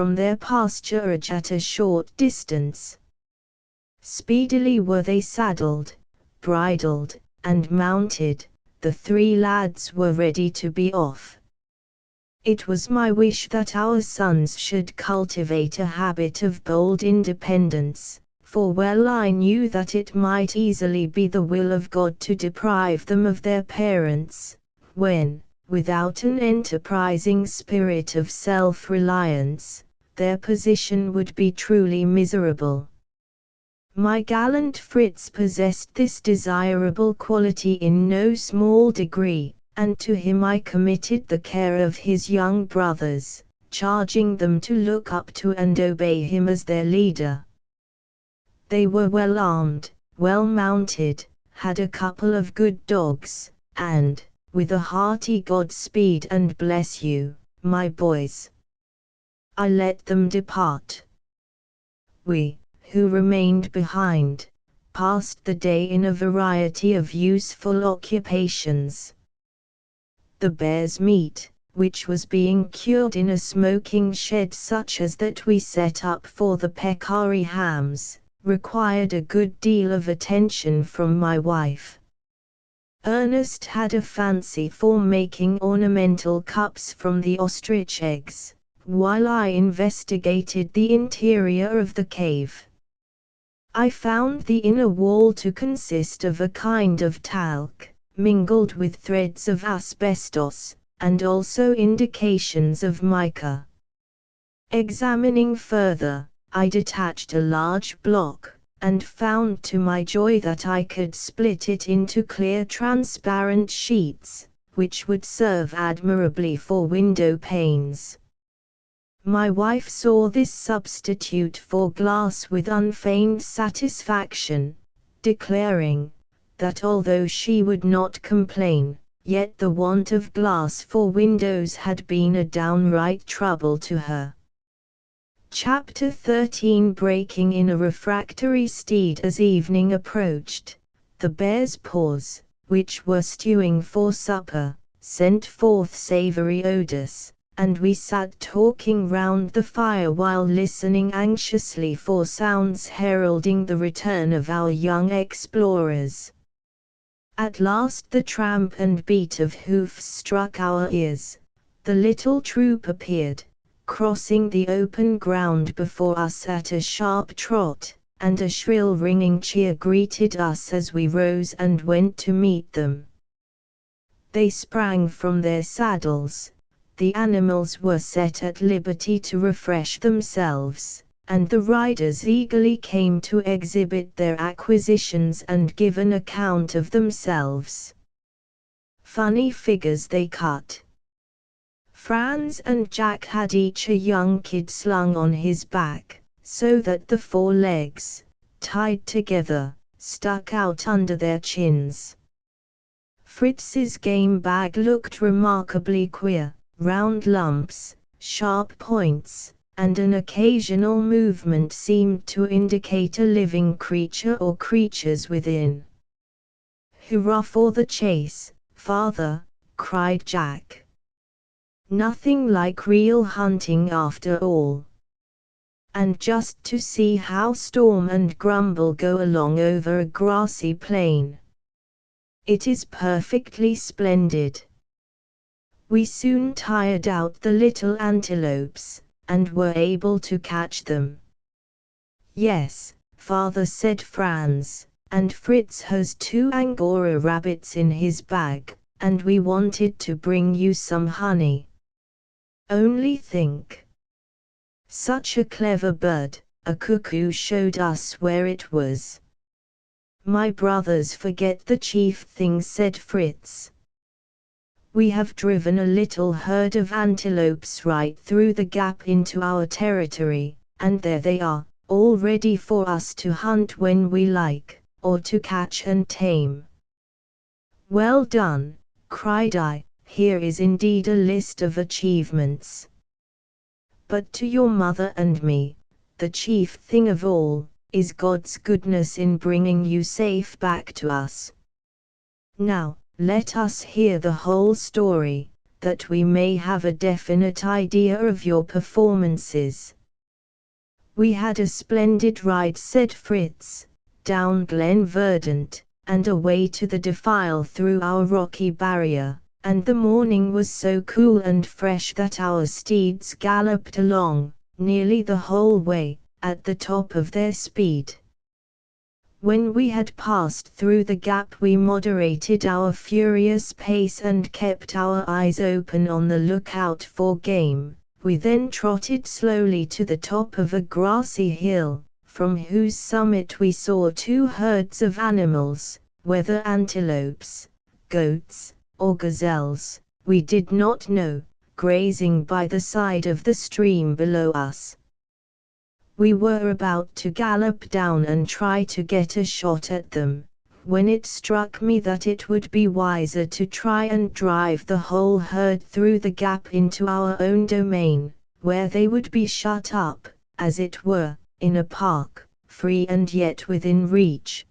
from their pasturage at a short distance. Speedily were they saddled, bridled, and mounted. The 3 lads were ready to be off. It was my wish that our sons should cultivate a habit of bold independence, for well I knew that it might easily be the will of God to deprive them of their parents, when, without an enterprising spirit of self-reliance, their position would be truly miserable. My gallant Fritz possessed this desirable quality in no small degree, and to him I committed the care of his young brothers, charging them to look up to and obey him as their leader. They were well armed, well mounted, had a couple of good dogs, and, with a hearty Godspeed and bless you, my boys, I let them depart. We, who remained behind, passed the day in a variety of useful occupations. The bear's meat, which was being cured in a smoking shed such as that we set up for the peccary hams, required a good deal of attention from my wife. Ernest had a fancy for making ornamental cups from the ostrich eggs, while I investigated the interior of the cave. I found the inner wall to consist of a kind of talc, mingled with threads of asbestos, and also indications of mica. Examining further, I detached a large block, and found to my joy that I could split it into clear transparent sheets, which would serve admirably for window panes. My wife saw this substitute for glass with unfeigned satisfaction, declaring that although she would not complain, yet the want of glass for windows had been a downright trouble to her. Chapter 13. Breaking in a refractory steed. As evening approached, the bear's paws, which were stewing for supper, sent forth savoury odours, and we sat talking round the fire while listening anxiously for sounds heralding the return of our young explorers. At last the tramp and beat of hoofs struck our ears. The little troop appeared, crossing the open ground before us at a sharp trot, and a shrill ringing cheer greeted us as we rose and went to meet them. They sprang from their saddles. The animals were set at liberty to refresh themselves, and the riders eagerly came to exhibit their acquisitions and give an account of themselves. Funny figures they cut. Franz and Jack had each a young kid slung on his back, so that the 4 legs, tied together, stuck out under their chins. Fritz's game bag looked remarkably queer. Round lumps, sharp points, and an occasional movement seemed to indicate a living creature or creatures within. "Hurrah for the chase, father!" cried Jack. "Nothing like real hunting after all. And just to see how Storm and Grumble go along over a grassy plain. It is perfectly splendid." We soon tired out the little antelopes, and were able to catch them. "Yes, father," said Franz, "and Fritz has 2 Angora rabbits in his bag, and we wanted to bring you some honey. Only think! Such a clever bird, a cuckoo showed us where it was." "My brothers forget the chief thing," said Fritz. "We have driven a little herd of antelopes right through the gap into our territory, and there they are, all ready for us to hunt when we like, or to catch and tame." "Well done," cried I, "here is indeed a list of achievements. But to your mother and me, the chief thing of all, is God's goodness in bringing you safe back to us. Now, let us hear the whole story, that we may have a definite idea of your performances." "We had a splendid ride," said Fritz, "down Glen Verdant, and away to the defile through our rocky barrier, and the morning was so cool and fresh that our steeds galloped along, nearly the whole way, at the top of their speed. When we had passed through the gap we moderated our furious pace and kept our eyes open on the lookout for game. We then trotted slowly to the top of a grassy hill, from whose summit we saw 2 herds of animals, whether antelopes, goats, or gazelles, we did not know, grazing by the side of the stream below us. We were about to gallop down and try to get a shot at them, when it struck me that it would be wiser to try and drive the whole herd through the gap into our own domain, where they would be shut up, as it were, in a park, free and yet within reach.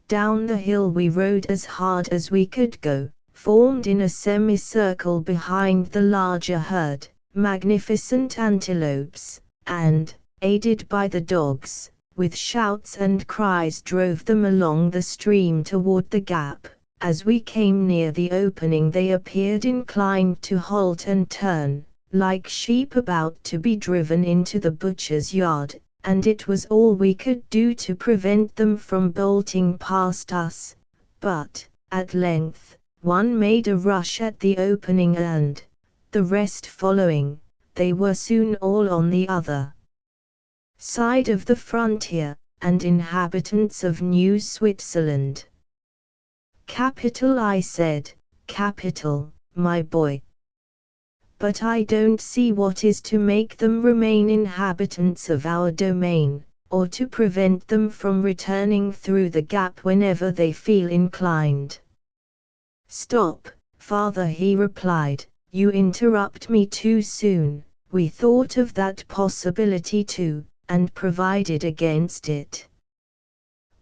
Down the hill we rode as hard as we could go, formed in a semicircle behind the larger herd, magnificent antelopes, and, aided by the dogs, with shouts and cries drove them along the stream toward the gap. As we came near the opening they appeared inclined to halt and turn, like sheep about to be driven into the butcher's yard, and it was all we could do to prevent them from bolting past us. But, at length, one made a rush at the opening and, the rest following, they were soon all on the other side of the frontier, and inhabitants of New Switzerland. "Capital," I said, "capital, my boy. But I don't see what is to make them remain inhabitants of our domain, or to prevent them from returning through the gap whenever they feel inclined." "Stop, father," he replied, "you interrupt me too soon. We thought of that possibility too, and provided against it.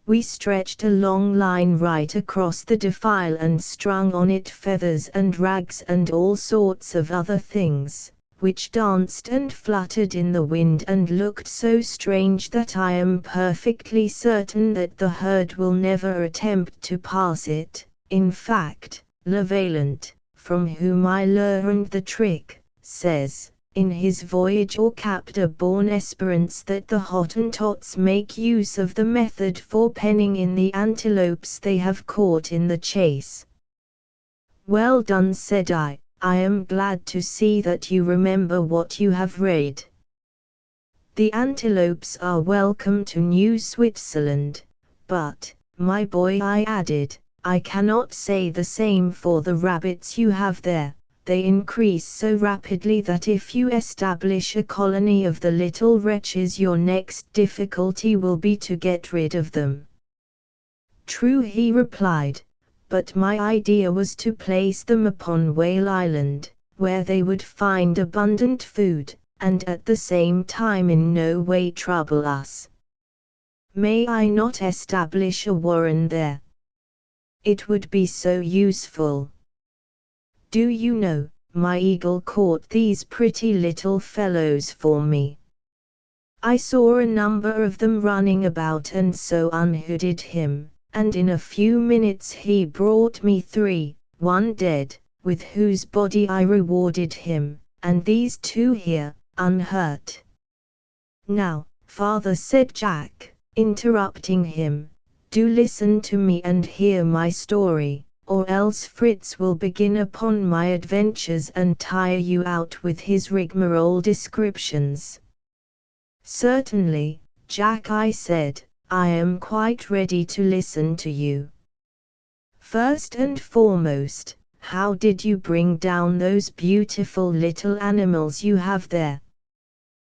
We stretched a long line right across the defile and strung on it feathers and rags and all sorts of other things, which danced and fluttered in the wind and looked so strange that I am perfectly certain that the herd will never attempt to pass it. In fact, Levaillant, from whom I learned the trick, says, in his Voyage au Cap de Bonne Espérance, that the Hottentots make use of the method for penning in the antelopes they have caught in the chase." "Well done," said I am glad to see that you remember what you have read. The antelopes are welcome to New Switzerland, but, my boy, I added, I cannot say the same for the rabbits you have there. They increase so rapidly that if you establish a colony of the little wretches your next difficulty will be to get rid of them." "True," he replied, "but my idea was to place them upon Whale Island, where they would find abundant food, and at the same time in no way trouble us. May I not establish a warren there? It would be so useful. Do you know, my eagle caught these pretty little fellows for me. I saw a number of them running about and so unhooded him, and in a few minutes he brought me 3, one dead, with whose body I rewarded him, and these 2 here, unhurt." "Now, father," said Jack, interrupting him, "do listen to me and hear my story, or else Fritz will begin upon my adventures and tire you out with his rigmarole descriptions." "Certainly, Jack," I said, "I am quite ready to listen to you. First and foremost, how did you bring down those beautiful little animals you have there?"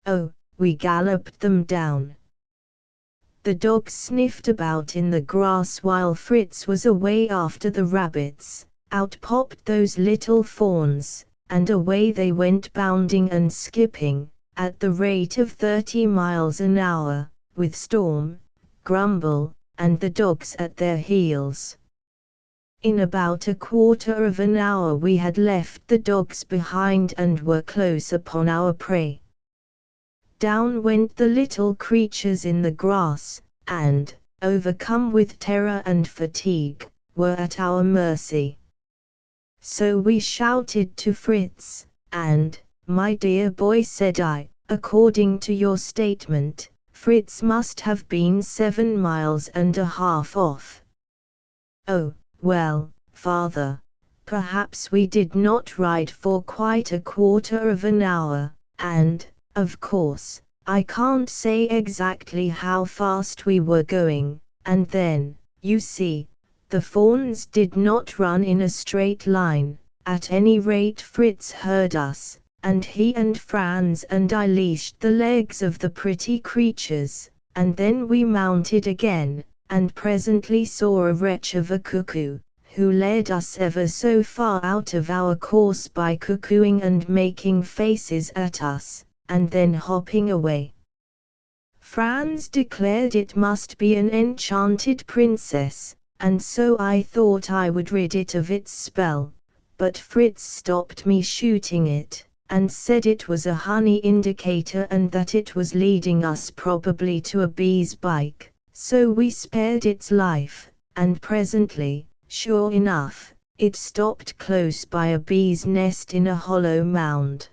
"Oh, we galloped them down." The dogs sniffed about in the grass while Fritz was away after the rabbits. Out popped those little fawns, and away they went bounding and skipping, at the rate of 30 miles an hour, with Storm, Grumble, and the dogs at their heels. In about a quarter of an hour we had left the dogs behind and were close upon our prey. Down went the little creatures in the grass, and, overcome with terror and fatigue, were at our mercy. So we shouted to Fritz, and, "My dear boy," said I, "according to your statement, Fritz must have been 7.5 miles off." "Oh, well, father, perhaps we did not ride for quite a quarter of an hour, and, of course, I can't say exactly how fast we were going, and then, you see, the fawns did not run in a straight line. At any rate Fritz heard us, and he and Franz and I leashed the legs of the pretty creatures, and then we mounted again, and presently saw a wretch of a cuckoo, who led us ever so far out of our course by cuckooing and making faces at us, and then hopping away. Franz declared it must be an enchanted princess, and so I thought I would rid it of its spell, but Fritz stopped me shooting it, and said it was a honey indicator and that it was leading us probably to a bee's bike. So we spared its life, and presently, sure enough, it stopped close by a bee's nest in a hollow mound.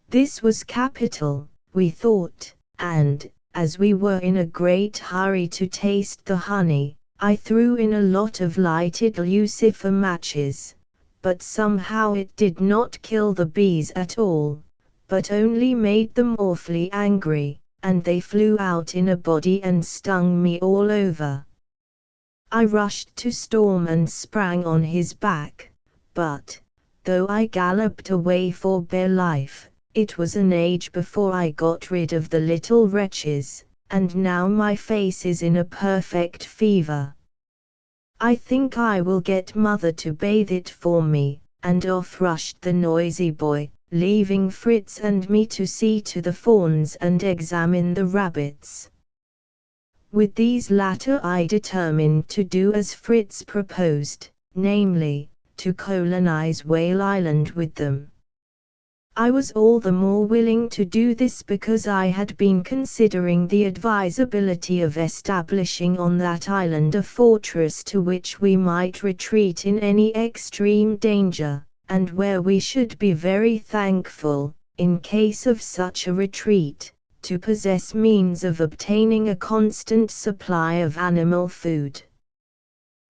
This was capital, we thought, and, as we were in a great hurry to taste the honey, I threw in a lot of lighted lucifer matches, but somehow it did not kill the bees at all, but only made them awfully angry, and they flew out in a body and stung me all over. I rushed to Storm and sprang on his back, but, though I galloped away for bare life, it was an age before I got rid of the little wretches, and now my face is in a perfect fever. I think I will get mother to bathe it for me, and off rushed the noisy boy, leaving Fritz and me to see to the fawns and examine the rabbits. With these latter I determined to do as Fritz proposed, namely, to colonize Whale Island with them. I was all the more willing to do this because I had been considering the advisability of establishing on that island a fortress to which we might retreat in any extreme danger, and where we should be very thankful, in case of such a retreat, to possess means of obtaining a constant supply of animal food.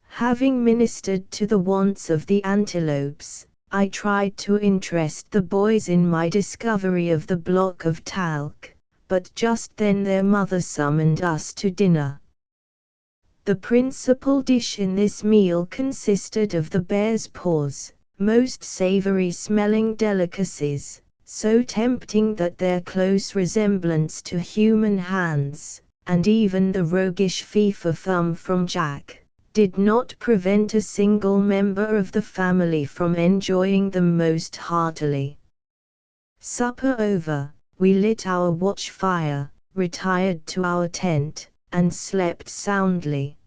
Having ministered to the wants of the antelopes, I tried to interest the boys in my discovery of the block of talc, but just then their mother summoned us to dinner. The principal dish in this meal consisted of the bear's paws, most savory-smelling delicacies, so tempting that their close resemblance to human hands, and even the roguish fee-for-thumb from Jack, did not prevent a single member of the family from enjoying them most heartily. Supper over, we lit our watch fire, retired to our tent, and slept soundly.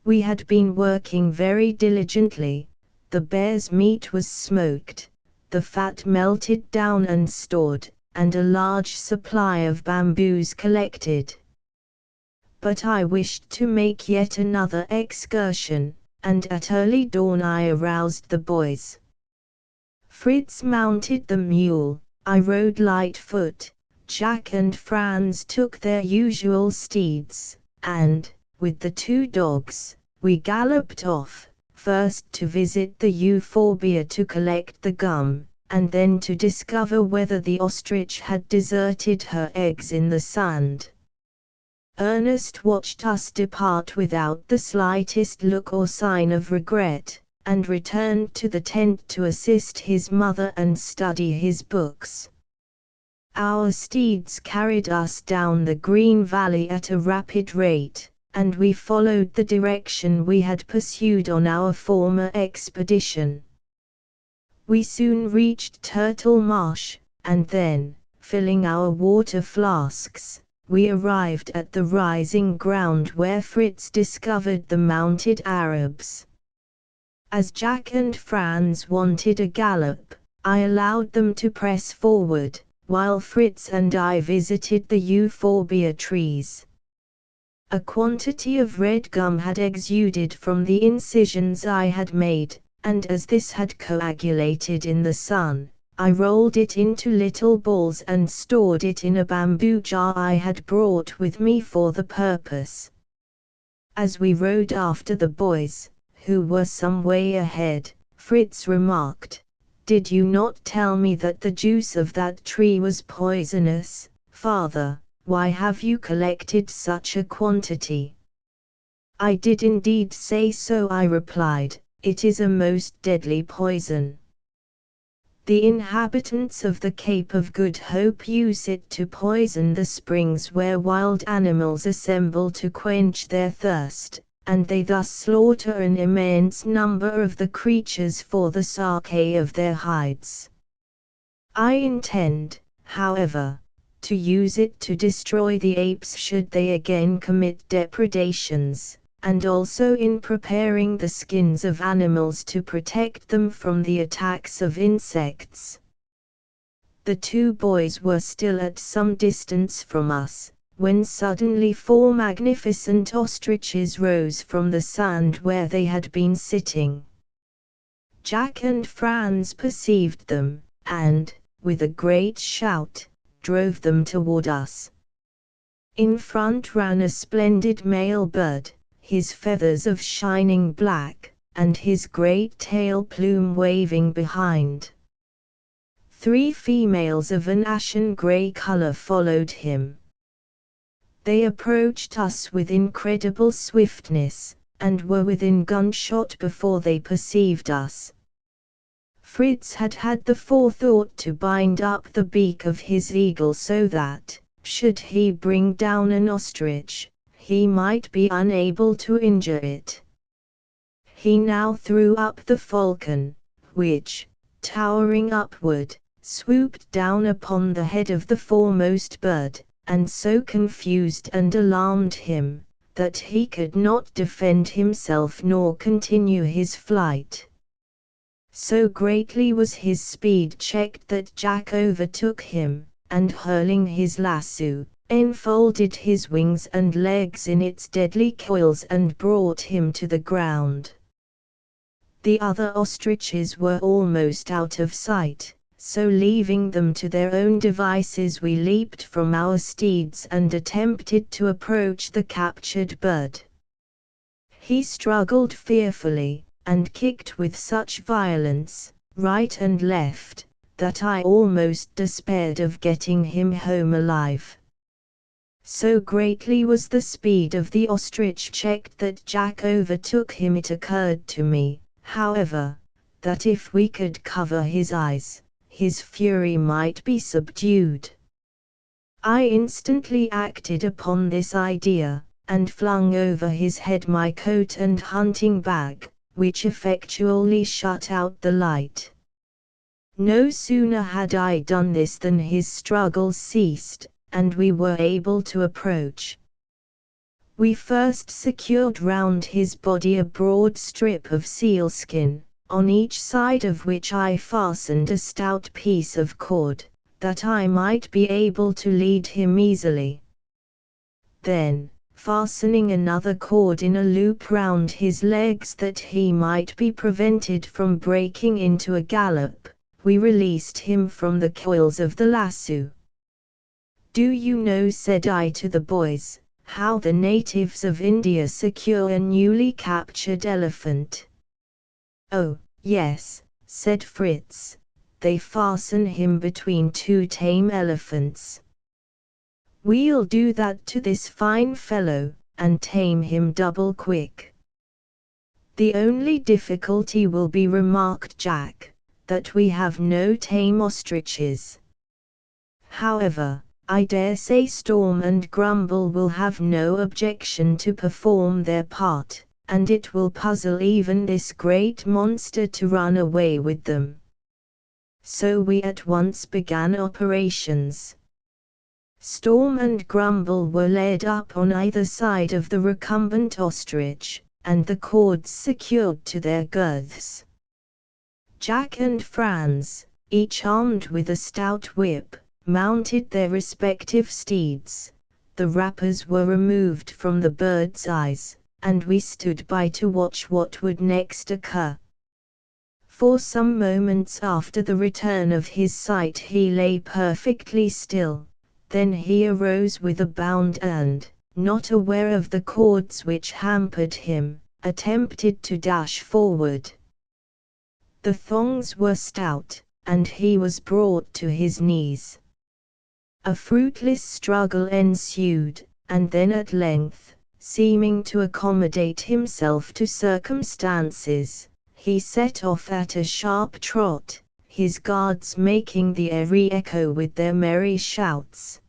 We had been working very diligently. The bear's meat was smoked, the fat melted down and stored, and a large supply of bamboos collected. But I wished to make yet another excursion, and at early dawn I aroused the boys. Fritz mounted the mule, I rode Lightfoot, Jack and Franz took their usual steeds, and, with the two dogs, we galloped off, first to visit the euphorbia to collect the gum, and then to discover whether the ostrich had deserted her eggs in the sand. Ernest watched us depart without the slightest look or sign of regret, and returned to the tent to assist his mother and study his books. Our steeds carried us down the green valley at a rapid rate, and we followed the direction we had pursued on our former expedition. We soon reached Turtle Marsh, and then, filling our water flasks, we arrived at the rising ground where Fritz discovered the mounted Arabs, As Jack and Franz wanted a gallop, I allowed them to press forward, while Fritz and I visited the euphorbia trees. A quantity of red gum had exuded from the incisions I had made, and as this had coagulated in the sun, I rolled it into little balls and stored it in a bamboo jar I had brought with me for the purpose. As we rode after the boys, who were some way ahead, Fritz remarked, "Did you not tell me that the juice of that tree was poisonous, father? Why have you collected such a quantity?" "I did indeed say so," I replied. "It is a most deadly poison. The inhabitants of the Cape of Good Hope use it to poison the springs where wild animals assemble to quench their thirst, and they thus slaughter an immense number of the creatures for the sake of their hides. I intend, however, to use it to destroy the apes should they again commit depredations, and also in preparing the skins of animals to protect them from the attacks of insects." The two boys were still at some distance from us, when suddenly 4 magnificent ostriches rose from the sand where they had been sitting. Jack and Franz perceived them, and, with a great shout, drove them toward us. In front ran a splendid male bird, his feathers of shining black, and his great tail plume waving behind. 3 females of an ashen grey color followed him. They approached us with incredible swiftness, and were within gunshot before they perceived us. Fritz had had the forethought to bind up the beak of his eagle so that, should he bring down an ostrich, he might be unable to injure it. He now threw up the falcon, which, towering upward, swooped down upon the head of the foremost bird, and so confused and alarmed him, that he could not defend himself nor continue his flight. So greatly was his speed checked that Jack overtook him, and hurling his lasso, enfolded his wings and legs in its deadly coils and brought him to the ground. The other ostriches were almost out of sight, so leaving them to their own devices we leaped from our steeds and attempted to approach the captured bird. He struggled fearfully, and kicked with such violence, right and left, that I almost despaired of getting him home alive. So greatly was the speed of the ostrich checked that Jack overtook him. It occurred to me, however, that if we could cover his eyes, his fury might be subdued. I instantly acted upon this idea, and flung over his head my coat and hunting bag, which effectually shut out the light. No sooner had I done this than his struggles ceased, and we were able to approach. We first secured round his body a broad strip of sealskin, on each side of which I fastened a stout piece of cord, that I might be able to lead him easily. Then, fastening another cord in a loop round his legs that he might be prevented from breaking into a gallop, we released him from the coils of the lasso. "Do you know," said I to the boys, "how the natives of India secure a newly captured elephant?" "Oh, yes," said Fritz, "they fasten him between 2 tame elephants. We'll do that to this fine fellow, and tame him double quick." "The only difficulty will be," remarked Jack, "that we have no tame ostriches. However, I dare say Storm and Grumble will have no objection to perform their part, and it will puzzle even this great monster to run away with them." So we at once began operations. Storm and Grumble were led up on either side of the recumbent ostrich, and the cords secured to their girths. Jack and Franz, each armed with a stout whip, mounted their respective steeds. The wrappers were removed from the bird's eyes, and we stood by to watch what would next occur. For some moments after the return of his sight he lay perfectly still, then he arose with a bound and, not aware of the cords which hampered him, attempted to dash forward. The thongs were stout, and he was brought to his knees. A fruitless struggle ensued, and then at length, seeming to accommodate himself to circumstances, he set off at a sharp trot, his guards making the air re-echo with their merry shouts.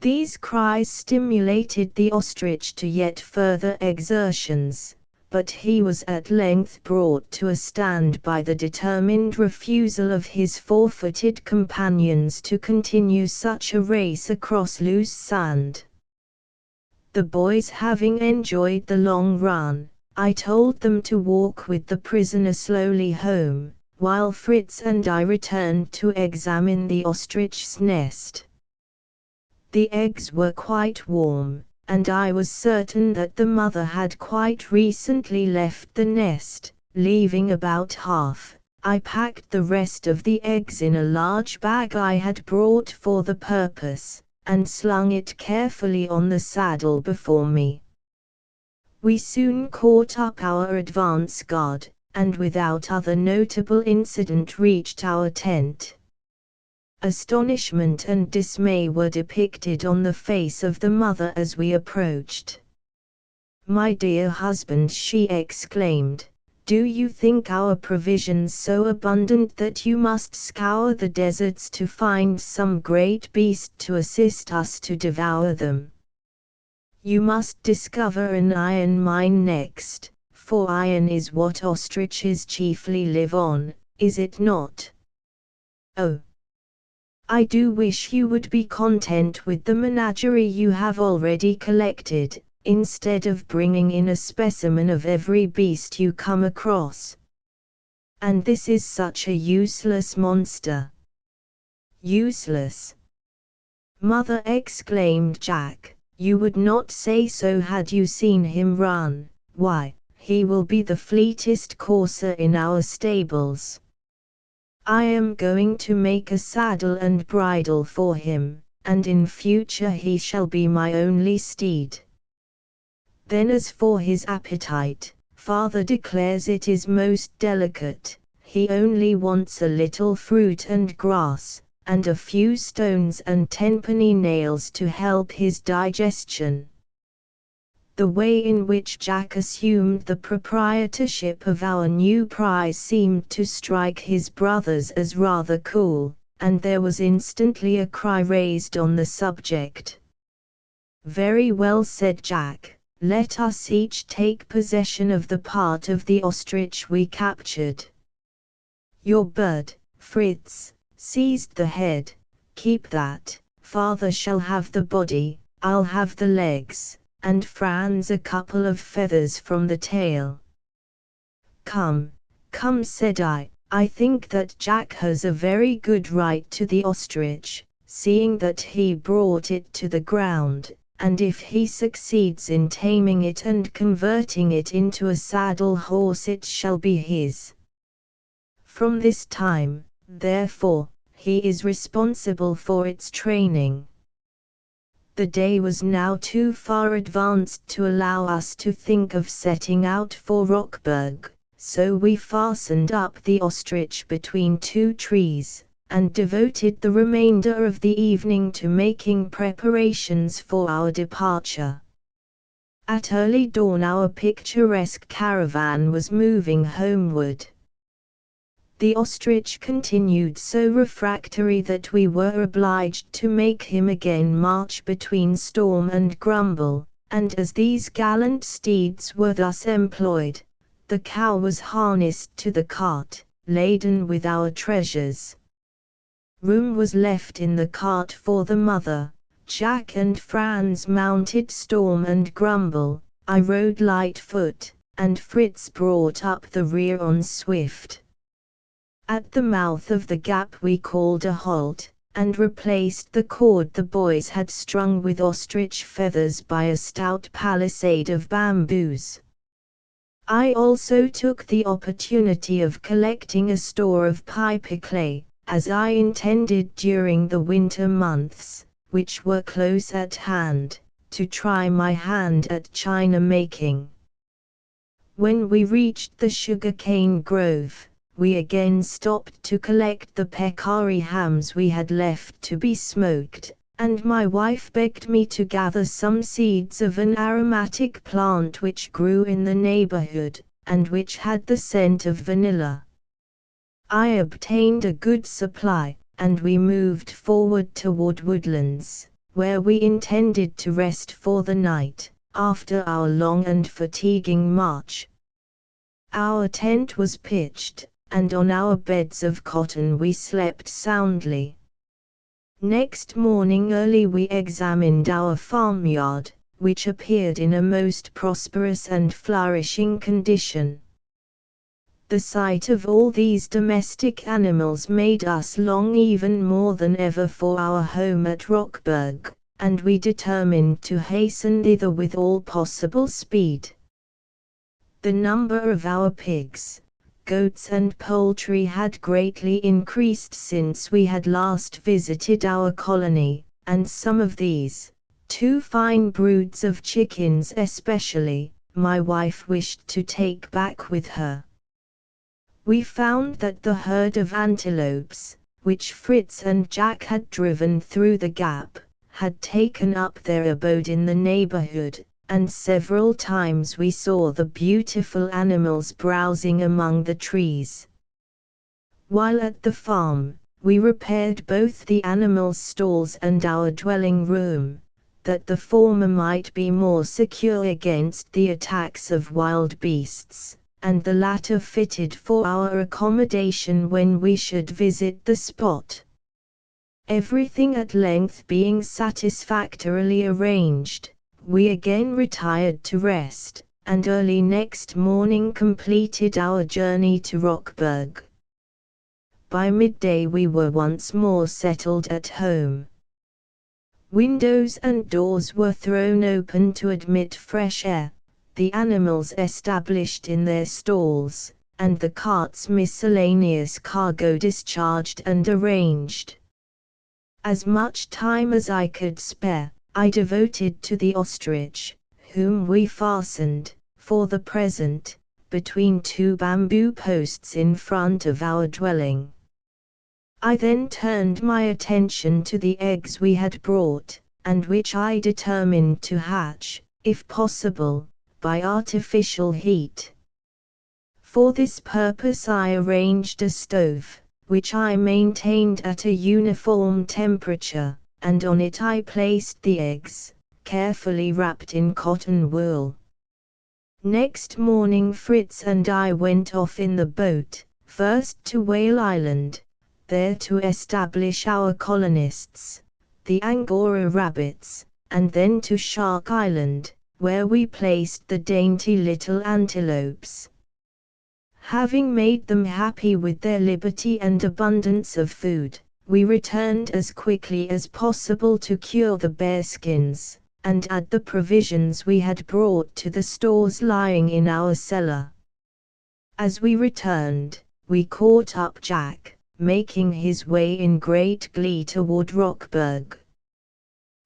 These cries stimulated the ostrich to yet further exertions, but he was at length brought to a stand by the determined refusal of his four-footed companions to continue such a race across loose sand. The boys having enjoyed the long run, I told them to walk with the prisoner slowly home, while Fritz and I returned to examine the ostrich's nest. The eggs were quite warm, and I was certain that the mother had quite recently left the nest, leaving about half. I packed the rest of the eggs in a large bag I had brought for the purpose, and slung it carefully on the saddle before me. We soon caught up our advance guard, and without other notable incident reached our tent. Astonishment and dismay were depicted on the face of the mother as we approached. "My dear husband," she exclaimed, "do you think our provisions so abundant that you must scour the deserts to find some great beast to assist us to devour them? You must discover an iron mine next, for iron is what ostriches chiefly live on, is it not? Oh, I do wish you would be content with the menagerie you have already collected, instead of bringing in a specimen of every beast you come across. And this is such a useless monster." "Useless?" "Mother," exclaimed Jack, "you would not say so had you seen him run. Why, he will be the fleetest courser in our stables. I am going to make a saddle and bridle for him, and in future he shall be my only steed. Then as for his appetite, father declares it is most delicate. He only wants a little fruit and grass, and a few stones and tenpenny nails to help his digestion." The way in which Jack assumed the proprietorship of our new prize seemed to strike his brothers as rather cool, and there was instantly a cry raised on the subject. "Very well," said Jack, "let us each take possession of the part of the ostrich we captured. Your bird, Fritz, seized the head. Keep that. Father shall have the body, I'll have the legs, and Franz a couple of feathers from the tail." "Come, come," said I think that Jack has a very good right to the ostrich, seeing that he brought it to the ground, and if he succeeds in taming it and converting it into a saddle horse it shall be his. From this time, therefore, he is responsible for its training." The day was now too far advanced to allow us to think of setting out for Rockburg, so we fastened up the ostrich between two trees, and devoted the remainder of the evening to making preparations for our departure. At early dawn our picturesque caravan was moving homeward. The ostrich continued so refractory that we were obliged to make him again march between Storm and Grumble, and as these gallant steeds were thus employed, the cow was harnessed to the cart, laden with our treasures. Room was left in the cart for the mother. Jack and Franz mounted Storm and Grumble, I rode lightfoot, and Fritz brought up the rear on Swift. At the mouth of the gap we called a halt, and replaced the cord the boys had strung with ostrich feathers by a stout palisade of bamboos. I also took the opportunity of collecting a store of piper clay, as I intended during the winter months, which were close at hand, to try my hand at china making. When we reached the sugar-cane grove, we again stopped to collect the peccary hams we had left to be smoked, and my wife begged me to gather some seeds of an aromatic plant which grew in the neighborhood, and which had the scent of vanilla. I obtained a good supply, and we moved forward toward Woodlands, where we intended to rest for the night, after our long and fatiguing march. Our tent was pitched, and on our beds of cotton we slept soundly. Next morning early we examined our farmyard, which appeared in a most prosperous and flourishing condition. The sight of all these domestic animals made us long even more than ever for our home at Rockburg, and we determined to hasten thither with all possible speed. The number of our pigs, goats and poultry had greatly increased since we had last visited our colony, and some of these, 2 fine broods of chickens especially, my wife wished to take back with her. We found that the herd of antelopes, which Fritz and Jack had driven through the gap, had taken up their abode in the neighborhood, and several times we saw the beautiful animals browsing among the trees. While at the farm, we repaired both the animals' stalls and our dwelling room, that the former might be more secure against the attacks of wild beasts, and the latter fitted for our accommodation when we should visit the spot. Everything at length being satisfactorily arranged, we again retired to rest, and early next morning completed our journey to Rockburg. By midday we were once more settled at home. Windows and doors were thrown open to admit fresh air, the animals established in their stalls, and the cart's miscellaneous cargo discharged and arranged. As much time as I could spare, I devoted to the ostrich, whom we fastened, for the present, between 2 bamboo posts in front of our dwelling. I then turned my attention to the eggs we had brought, and which I determined to hatch, if possible, by artificial heat. For this purpose I arranged a stove, which I maintained at a uniform temperature, and on it I placed the eggs, carefully wrapped in cotton wool. Next morning Fritz and I went off in the boat, first to Whale Island, there to establish our colonists, the Angora rabbits, and then to Shark Island, where we placed the dainty little antelopes. Having made them happy with their liberty and abundance of food, we returned as quickly as possible to cure the bearskins, and add the provisions we had brought to the stores lying in our cellar. As we returned, we caught up Jack, making his way in great glee toward Rockburg.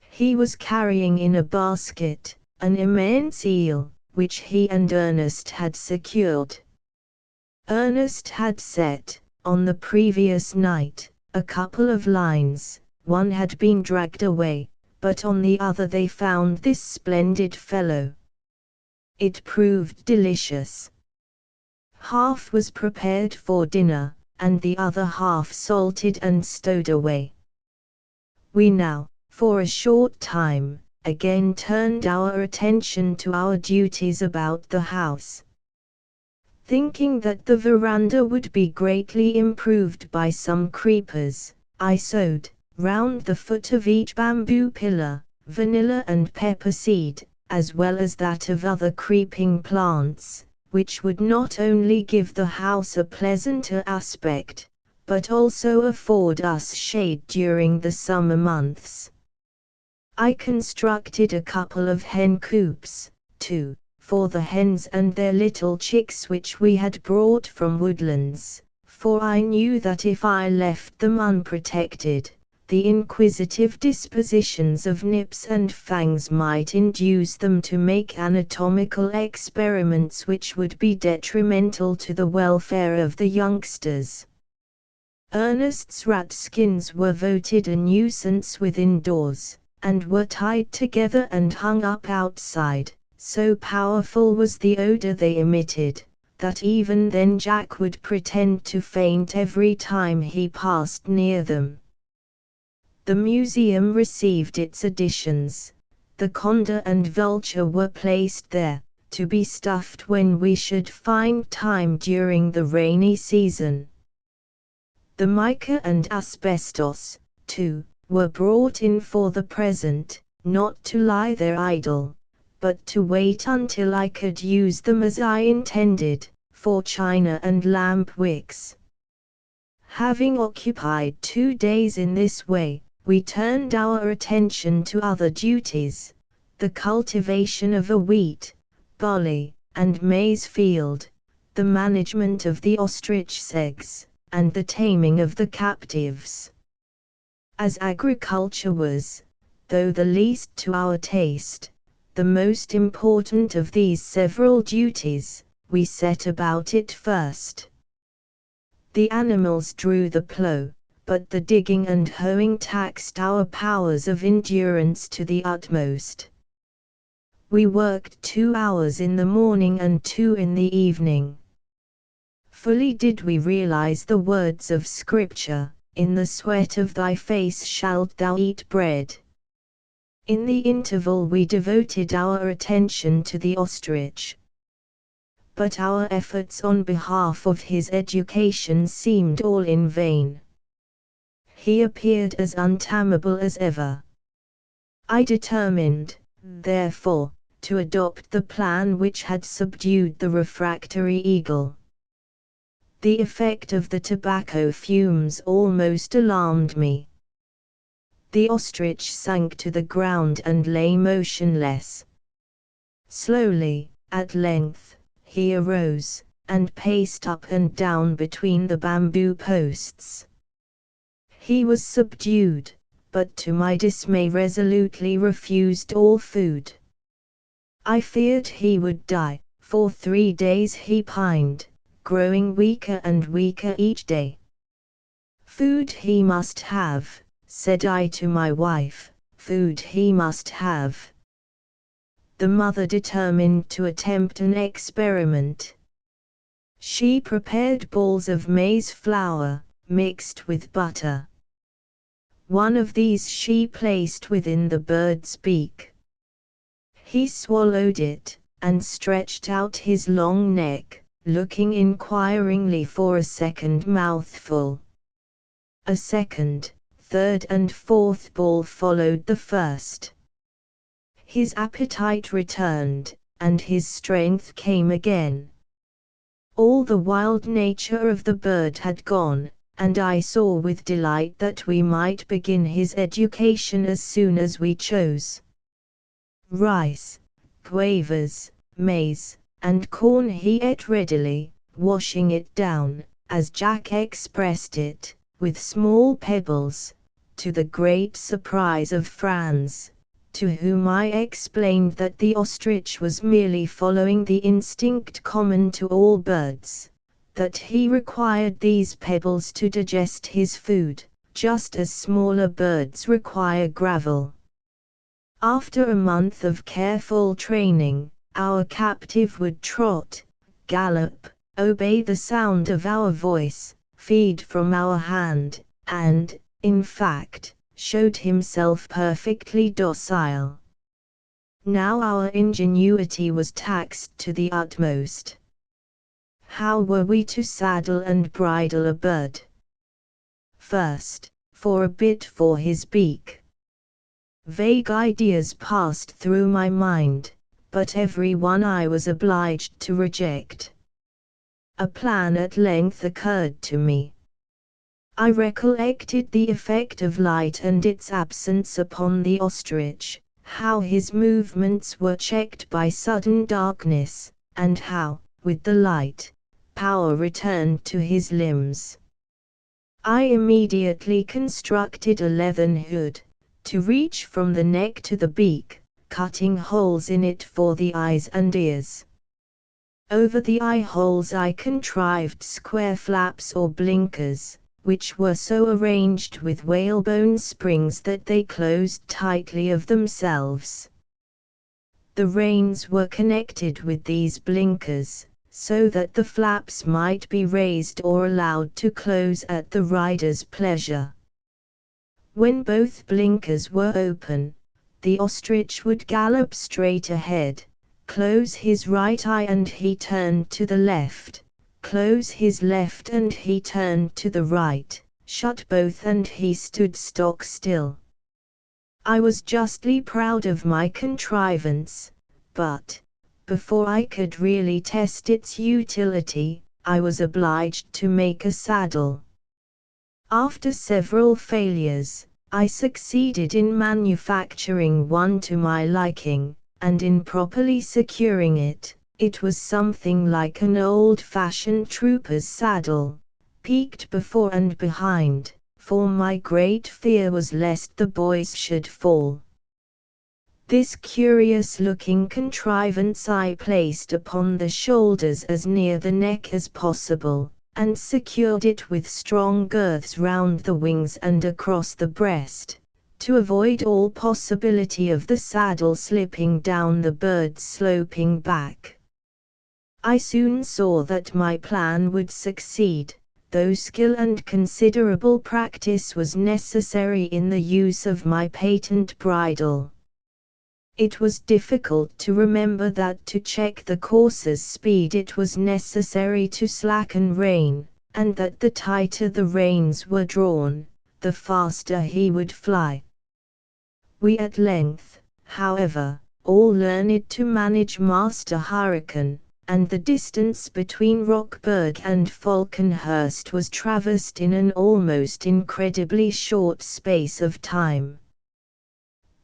He was carrying in a basket an immense eel, which he and Ernest had secured. Ernest had set, on the previous night, a couple of lines. One had been dragged away, but on the other they found this splendid fellow. It proved delicious. Half was prepared for dinner, and the other half salted and stowed away. We now, for a short time, again turned our attention to our duties about the house. Thinking that the veranda would be greatly improved by some creepers, I sowed, round the foot of each bamboo pillar, vanilla and pepper seed, as well as that of other creeping plants, which would not only give the house a pleasanter aspect, but also afford us shade during the summer months. I constructed a couple of hen coops, too, for the hens and their little chicks which we had brought from woodlands, for I knew that if I left them unprotected, the inquisitive dispositions of Nips and Fangs might induce them to make anatomical experiments which would be detrimental to the welfare of the youngsters. Ernest's rat skins were voted a nuisance within doors, and were tied together and hung up outside. So powerful was the odor they emitted, that even then Jack would pretend to faint every time he passed near them. The museum received its additions. The condor and vulture were placed there, to be stuffed when we should find time during the rainy season. The mica and asbestos, too, were brought in for the present, not to lie there idle, but to wait until I could use them as I intended, for china and lamp wicks. Having occupied 2 days in this way, we turned our attention to other duties, the cultivation of a wheat, barley, and maize field, the management of the ostrich segs, and the taming of the captives. As agriculture was, though the least to our taste, the most important of these several duties, we set about it first. The animals drew the plough, but the digging and hoeing taxed our powers of endurance to the utmost. We worked 2 hours in the morning and 2 in the evening. Fully did we realize the words of Scripture, "In the sweat of thy face shalt thou eat bread." In the interval we devoted our attention to the ostrich. But our efforts on behalf of his education seemed all in vain. He appeared as untamable as ever. I determined, therefore, to adopt the plan which had subdued the refractory eagle. The effect of the tobacco fumes almost alarmed me. The ostrich sank to the ground and lay motionless. Slowly, at length, he arose, and paced up and down between the bamboo posts. He was subdued, but to my dismay resolutely refused all food. I feared he would die. For 3 days he pined, growing weaker and weaker each day. "Food he must have," said I to my wife, "food he must have." The mother determined to attempt an experiment. She prepared balls of maize flour, mixed with butter. One of these she placed within the bird's beak. He swallowed it, and stretched out his long neck, looking inquiringly for a second mouthful. A second, third and fourth ball followed the first. His appetite returned, and his strength came again. All the wild nature of the bird had gone, and I saw with delight that we might begin his education as soon as we chose. Rice, guavas, maize, and corn he ate readily, washing it down, as Jack expressed it, with small pebbles, to the great surprise of Franz, to whom I explained that the ostrich was merely following the instinct common to all birds, that he required these pebbles to digest his food, just as smaller birds require gravel. After a month of careful training, our captive would trot, gallop, obey the sound of our voice, feed from our hand, and, in fact, showed himself perfectly docile. Now our ingenuity was taxed to the utmost. How were we to saddle and bridle a bird? First, for a bit for his beak. Vague ideas passed through my mind, but every one I was obliged to reject. A plan at length occurred to me. I recollected the effect of light and its absence upon the ostrich, how his movements were checked by sudden darkness, and how, with the light, power returned to his limbs. I immediately constructed a leathern hood, to reach from the neck to the beak, cutting holes in it for the eyes and ears. Over the eye holes I contrived square flaps or blinkers, which were so arranged with whalebone springs that they closed tightly of themselves. The reins were connected with these blinkers, so that the flaps might be raised or allowed to close at the rider's pleasure. When both blinkers were open, the ostrich would gallop straight ahead, close his right eye and he turned to the left, close his left and he turned to the right, shut both and he stood stock still. I was justly proud of my contrivance, but, before I could really test its utility, I was obliged to make a saddle. After several failures, I succeeded in manufacturing one to my liking, and in properly securing it. It was something like an old-fashioned trooper's saddle, peaked before and behind, for my great fear was lest the boys should fall. This curious-looking contrivance I placed upon the shoulders as near the neck as possible, and secured it with strong girths round the wings and across the breast, to avoid all possibility of the saddle slipping down the bird's sloping back. I soon saw that my plan would succeed, though skill and considerable practice was necessary in the use of my patent bridle. It was difficult to remember that to check the courser's speed it was necessary to slacken rein, and that the tighter the reins were drawn, the faster he would fly. We at length, however, all learned to manage Master Hurricane, and the distance between Rockburg and Falconhurst was traversed in an almost incredibly short space of time.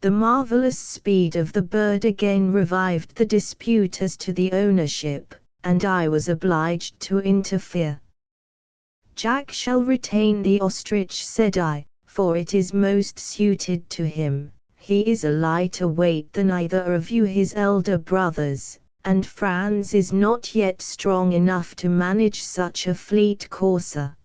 The marvelous speed of the bird again revived the dispute as to the ownership, and I was obliged to interfere. "Jack shall retain the ostrich," said I, "for it is most suited to him. He is a lighter weight than either of you his elder brothers, and Franz is not yet strong enough to manage such a fleet courser.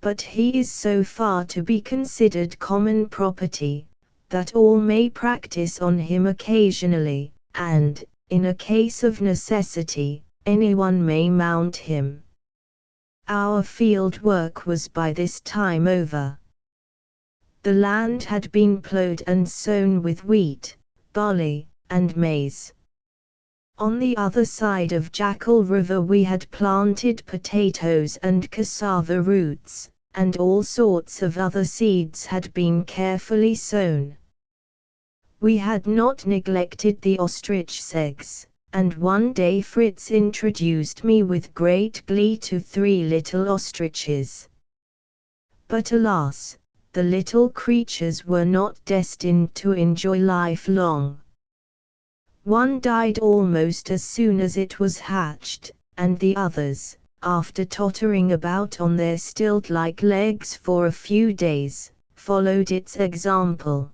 But he is so far to be considered common property, that all may practice on him occasionally, and, in a case of necessity, anyone may mount him." Our field work was by this time over. The land had been ploughed and sown with wheat, barley, and maize. On the other side of Jackal River we had planted potatoes and cassava roots, and all sorts of other seeds had been carefully sown. We had not neglected the ostrich eggs, and one day Fritz introduced me with great glee to 3 little ostriches. But alas, the little creatures were not destined to enjoy life long. One died almost as soon as it was hatched, and the others, after tottering about on their stilt-like legs for a few days, followed its example.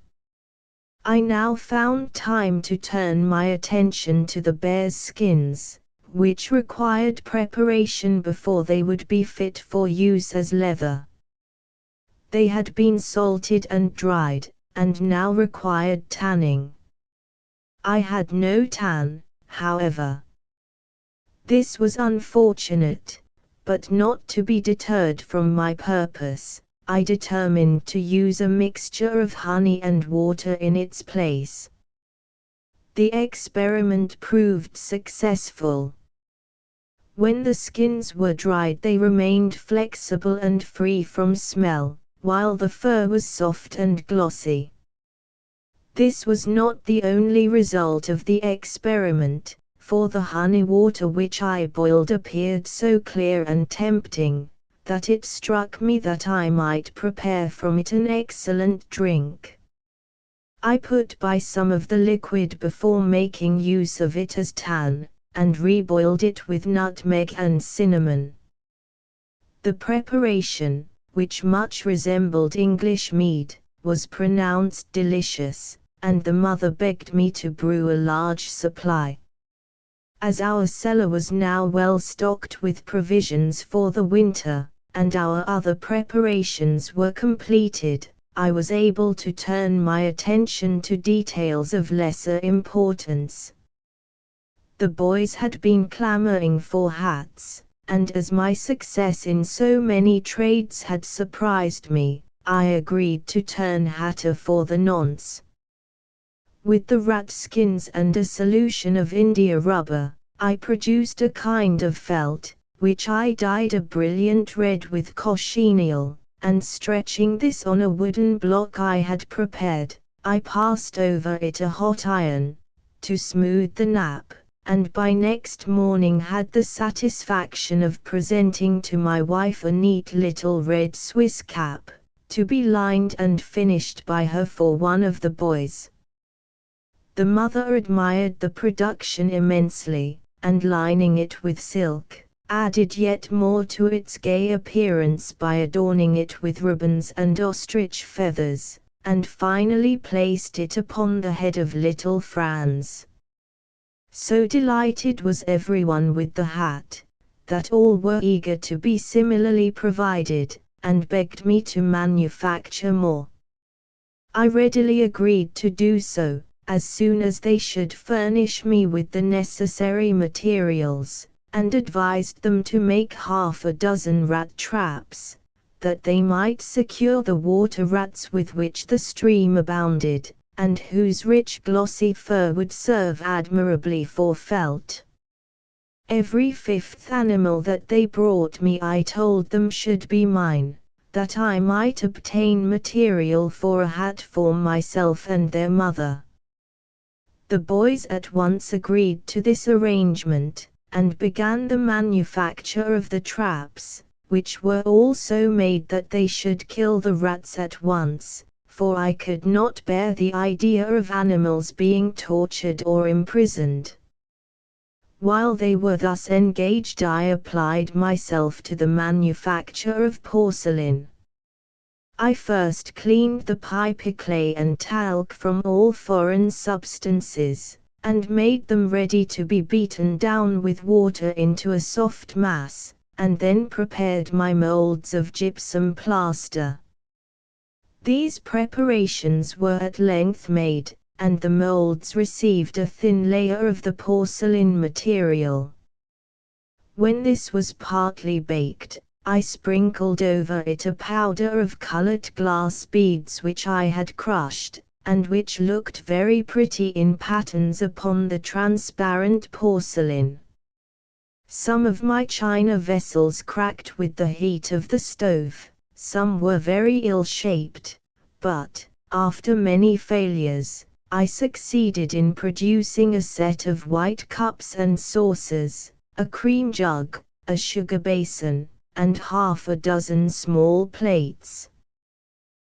I now found time to turn my attention to the bear's skins, which required preparation before they would be fit for use as leather. They had been salted and dried, and now required tanning. I had no tan, however. This was unfortunate, but not to be deterred from my purpose, I determined to use a mixture of honey and water in its place. The experiment proved successful. When the skins were dried they remained flexible and free from smell, while the fur was soft and glossy. This was not the only result of the experiment, for the honey water which I boiled appeared so clear and tempting, that it struck me that I might prepare from it an excellent drink. I put by some of the liquid before making use of it as tan, and reboiled it with nutmeg and cinnamon. The preparation, which much resembled English mead, was pronounced delicious, and the mother begged me to brew a large supply. As our cellar was now well stocked with provisions for the winter, and our other preparations were completed, I was able to turn my attention to details of lesser importance. The boys had been clamoring for hats, and as my success in so many trades had surprised me, I agreed to turn hatter for the nonce. With the rat skins and a solution of India rubber, I produced a kind of felt, which I dyed a brilliant red with cochineal, and stretching this on a wooden block I had prepared, I passed over it a hot iron, to smooth the nap, and by next morning had the satisfaction of presenting to my wife a neat little red Swiss cap, to be lined and finished by her for one of the boys. The mother admired the production immensely, and lining it with silk, added yet more to its gay appearance by adorning it with ribbons and ostrich feathers, and finally placed it upon the head of little Franz. So delighted was everyone with the hat, that all were eager to be similarly provided, and begged me to manufacture more. I readily agreed to do so, as soon as they should furnish me with the necessary materials, and advised them to make half a dozen rat traps, that they might secure the water rats with which the stream abounded, and whose rich glossy fur would serve admirably for felt. Every fifth animal that they brought me I told them should be mine, that I might obtain material for a hat for myself and their mother. The boys at once agreed to this arrangement, and began the manufacture of the traps, which were all so made that they should kill the rats at once, for I could not bear the idea of animals being tortured or imprisoned. While they were thus engaged I applied myself to the manufacture of porcelain. I first cleaned the piper clay and talc from all foreign substances, and made them ready to be beaten down with water into a soft mass, and then prepared my molds of gypsum plaster. These preparations were at length made, and the molds received a thin layer of the porcelain material. When this was partly baked, I sprinkled over it a powder of colored glass beads which I had crushed, and which looked very pretty in patterns upon the transparent porcelain. Some of my china vessels cracked with the heat of the stove, some were very ill-shaped, but, after many failures, I succeeded in producing a set of white cups and saucers, a cream jug, a sugar basin, and half a dozen small plates.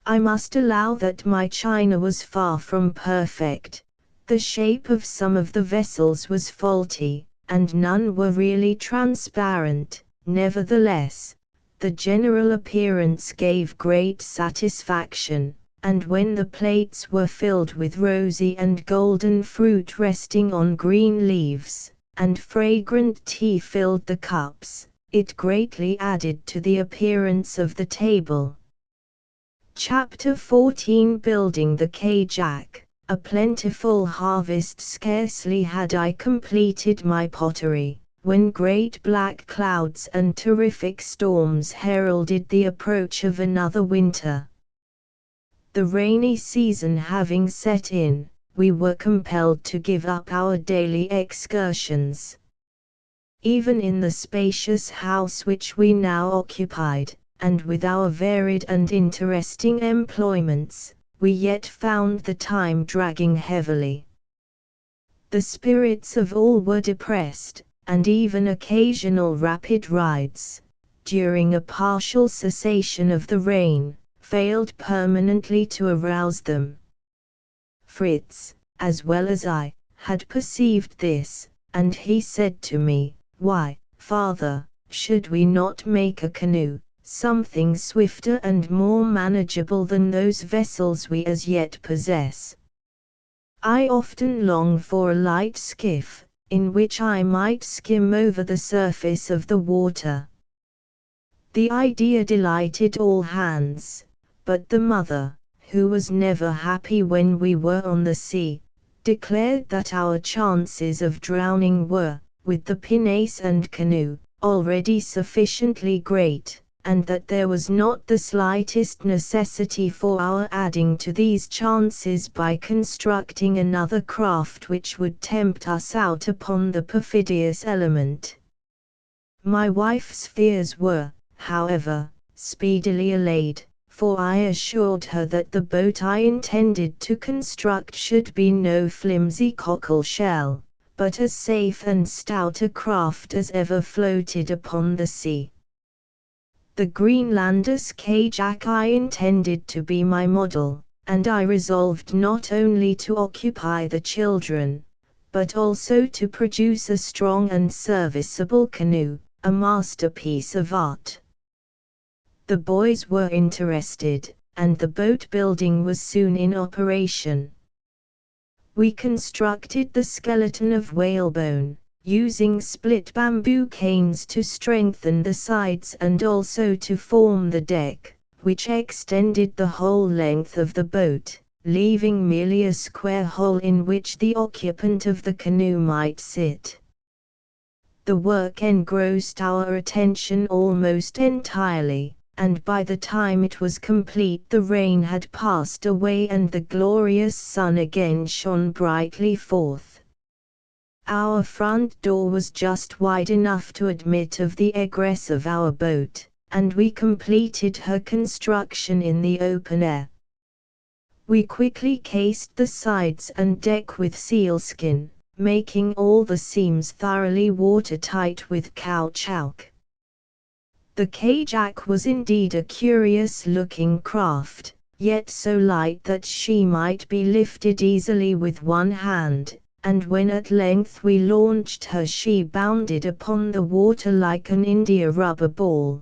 I must allow that my china was far from perfect. The shape of some of the vessels was faulty, and none were really transparent. Nevertheless, the general appearance gave great satisfaction, and when the plates were filled with rosy and golden fruit resting on green leaves, and fragrant tea filled the cups, it greatly added to the appearance of the table. Chapter 14 Building the Kajak. A plentiful harvest. Scarcely had I completed my pottery, when great black clouds and terrific storms heralded the approach of another winter. The rainy season having set in, we were compelled to give up our daily excursions. Even in the spacious house which we now occupied, and with our varied and interesting employments, we yet found the time dragging heavily. The spirits of all were depressed, and even occasional rapid rides, during a partial cessation of the rain, failed permanently to arouse them. Fritz, as well as I, had perceived this, and he said to me, "Why, father, should we not make a canoe, something swifter and more manageable than those vessels we as yet possess? I often long for a light skiff, in which I might skim over the surface of the water." The idea delighted all hands, but the mother, who was never happy when we were on the sea, declared that our chances of drowning were, with the pinnace and canoe, already sufficiently great, and that there was not the slightest necessity for our adding to these chances by constructing another craft which would tempt us out upon the perfidious element. My wife's fears were, however, speedily allayed, for I assured her that the boat I intended to construct should be no flimsy cockle shell, but as safe and stout a craft as ever floated upon the sea. The Greenlander's Kajak I intended to be my model, and I resolved not only to occupy the children, but also to produce a strong and serviceable canoe, a masterpiece of art. The boys were interested, and the boat building was soon in operation. We constructed the skeleton of whalebone, using split bamboo canes to strengthen the sides and also to form the deck, which extended the whole length of the boat, leaving merely a square hole in which the occupant of the canoe might sit. The work engrossed our attention almost entirely, and by the time it was complete the rain had passed away and the glorious sun again shone brightly forth. Our front door was just wide enough to admit of the egress of our boat, and we completed her construction in the open air. We quickly cased the sides and deck with sealskin, making all the seams thoroughly watertight with caoutchouc. The Kajak was indeed a curious-looking craft, yet so light that she might be lifted easily with one hand, and when at length we launched her she bounded upon the water like an india-rubber ball.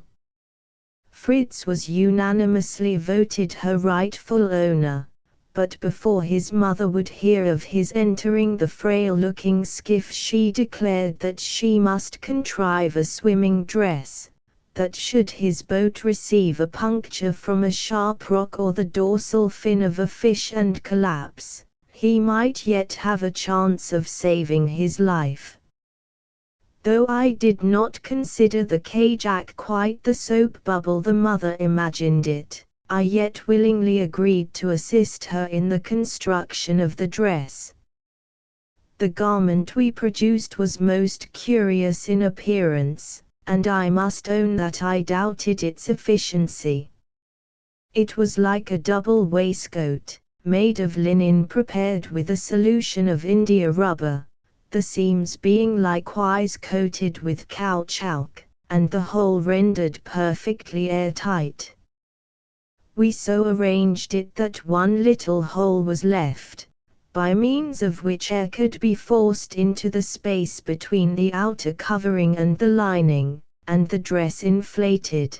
Fritz was unanimously voted her rightful owner, but before his mother would hear of his entering the frail-looking skiff she declared that she must contrive a swimming dress, that should his boat receive a puncture from a sharp rock or the dorsal fin of a fish and collapse, he might yet have a chance of saving his life. Though I did not consider the Kajak quite the soap bubble the mother imagined it, I yet willingly agreed to assist her in the construction of the dress. The garment we produced was most curious in appearance, and I must own that I doubted its efficiency. It was like a double waistcoat, made of linen prepared with a solution of india rubber, the seams being likewise coated with caoutchouc, and the whole rendered perfectly airtight. We so arranged it that one little hole was left, by means of which air could be forced into the space between the outer covering and the lining, and the dress inflated.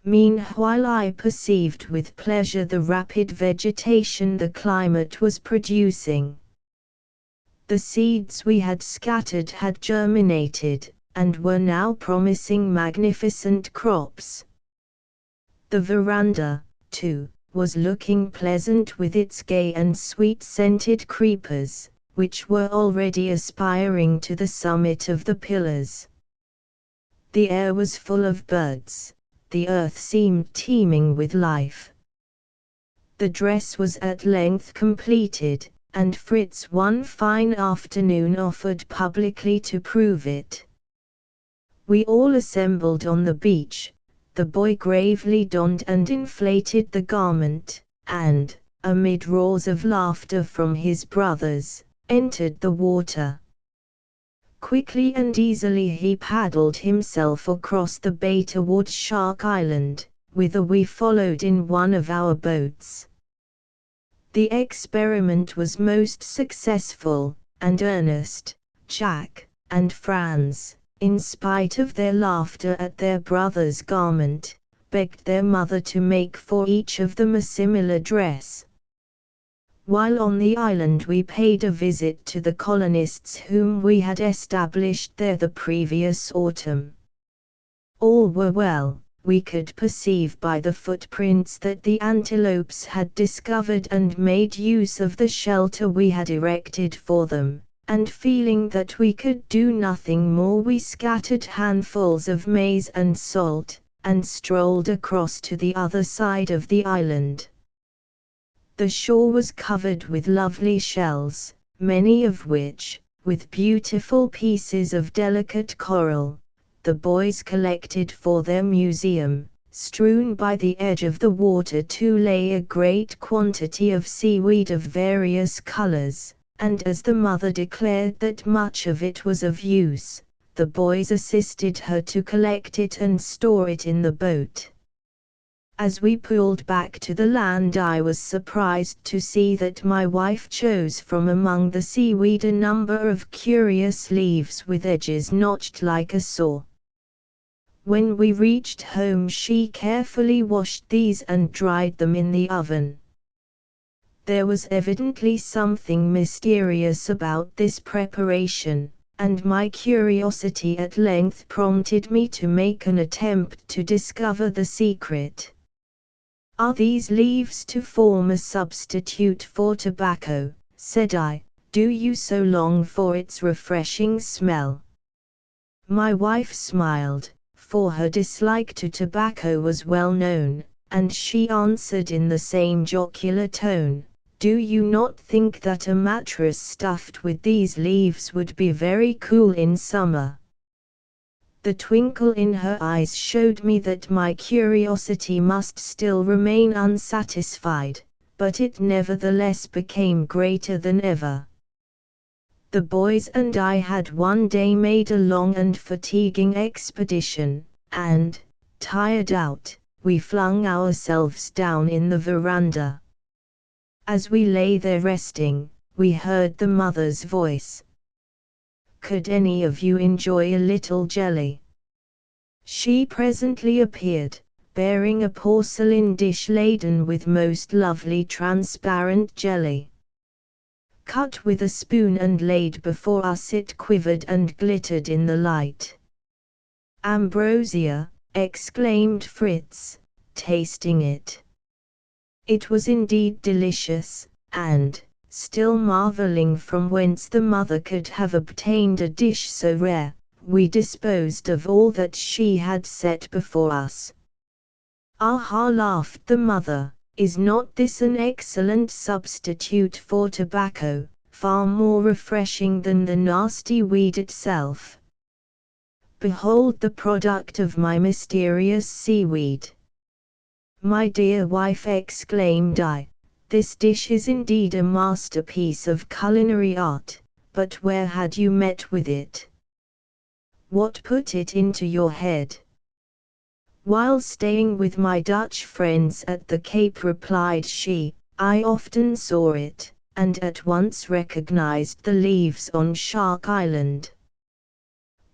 Meanwhile I perceived with pleasure the rapid vegetation the climate was producing. The seeds we had scattered had germinated, and were now promising magnificent crops. The veranda, too, was looking pleasant with its gay and sweet-scented creepers, which were already aspiring to the summit of the pillars. The air was full of birds, the earth seemed teeming with life. The dress was at length completed, and Fritz one fine afternoon offered publicly to prove it. We all assembled on the beach. The boy gravely donned and inflated the garment, and, amid roars of laughter from his brothers, entered the water. Quickly and easily he paddled himself across the bay towards Shark Island, whither we followed in one of our boats. The experiment was most successful, and Ernest, Jack, and Franz, in spite of their laughter at their brother's garment, begged their mother to make for each of them a similar dress. While on the island we paid a visit to the colonists whom we had established there the previous autumn. All were well. We could perceive by the footprints that the antelopes had discovered and made use of the shelter we had erected for them, and feeling that we could do nothing more, we scattered handfuls of maize and salt, and strolled across to the other side of the island. The shore was covered with lovely shells, many of which, with beautiful pieces of delicate coral, the boys collected for their museum. Strewn by the edge of the water too lay a great quantity of seaweed of various colors, and as the mother declared that much of it was of use, the boys assisted her to collect it and store it in the boat. As we pulled back to the land, I was surprised to see that my wife chose from among the seaweed a number of curious leaves with edges notched like a saw. When we reached home she carefully washed these and dried them in the oven. There was evidently something mysterious about this preparation, and my curiosity at length prompted me to make an attempt to discover the secret. "Are these leaves to form a substitute for tobacco?" said I. "Do you so long for its refreshing smell?" My wife smiled, for her dislike to tobacco was well known, and she answered in the same jocular tone, "Do you not think that a mattress stuffed with these leaves would be very cool in summer?" The twinkle in her eyes showed me that my curiosity must still remain unsatisfied, but it nevertheless became greater than ever. The boys and I had one day made a long and fatiguing expedition, and, tired out, we flung ourselves down in the veranda. As we lay there resting, we heard the mother's voice. "Could any of you enjoy a little jelly?" She presently appeared, bearing a porcelain dish laden with most lovely transparent jelly. Cut with a spoon and laid before us, it quivered and glittered in the light. "Ambrosia!" exclaimed Fritz, tasting it. It was indeed delicious, and, still marveling from whence the mother could have obtained a dish so rare, we disposed of all that she had set before us. "Aha!" laughed the mother. "Is not this an excellent substitute for tobacco, far more refreshing than the nasty weed itself? Behold the product of my mysterious seaweed." "My dear wife," exclaimed I, "this dish is indeed a masterpiece of culinary art, but where had you met with it? What put it into your head?" "While staying with my Dutch friends at the Cape," replied she. "I often saw it, and at once recognized the leaves on Shark Island."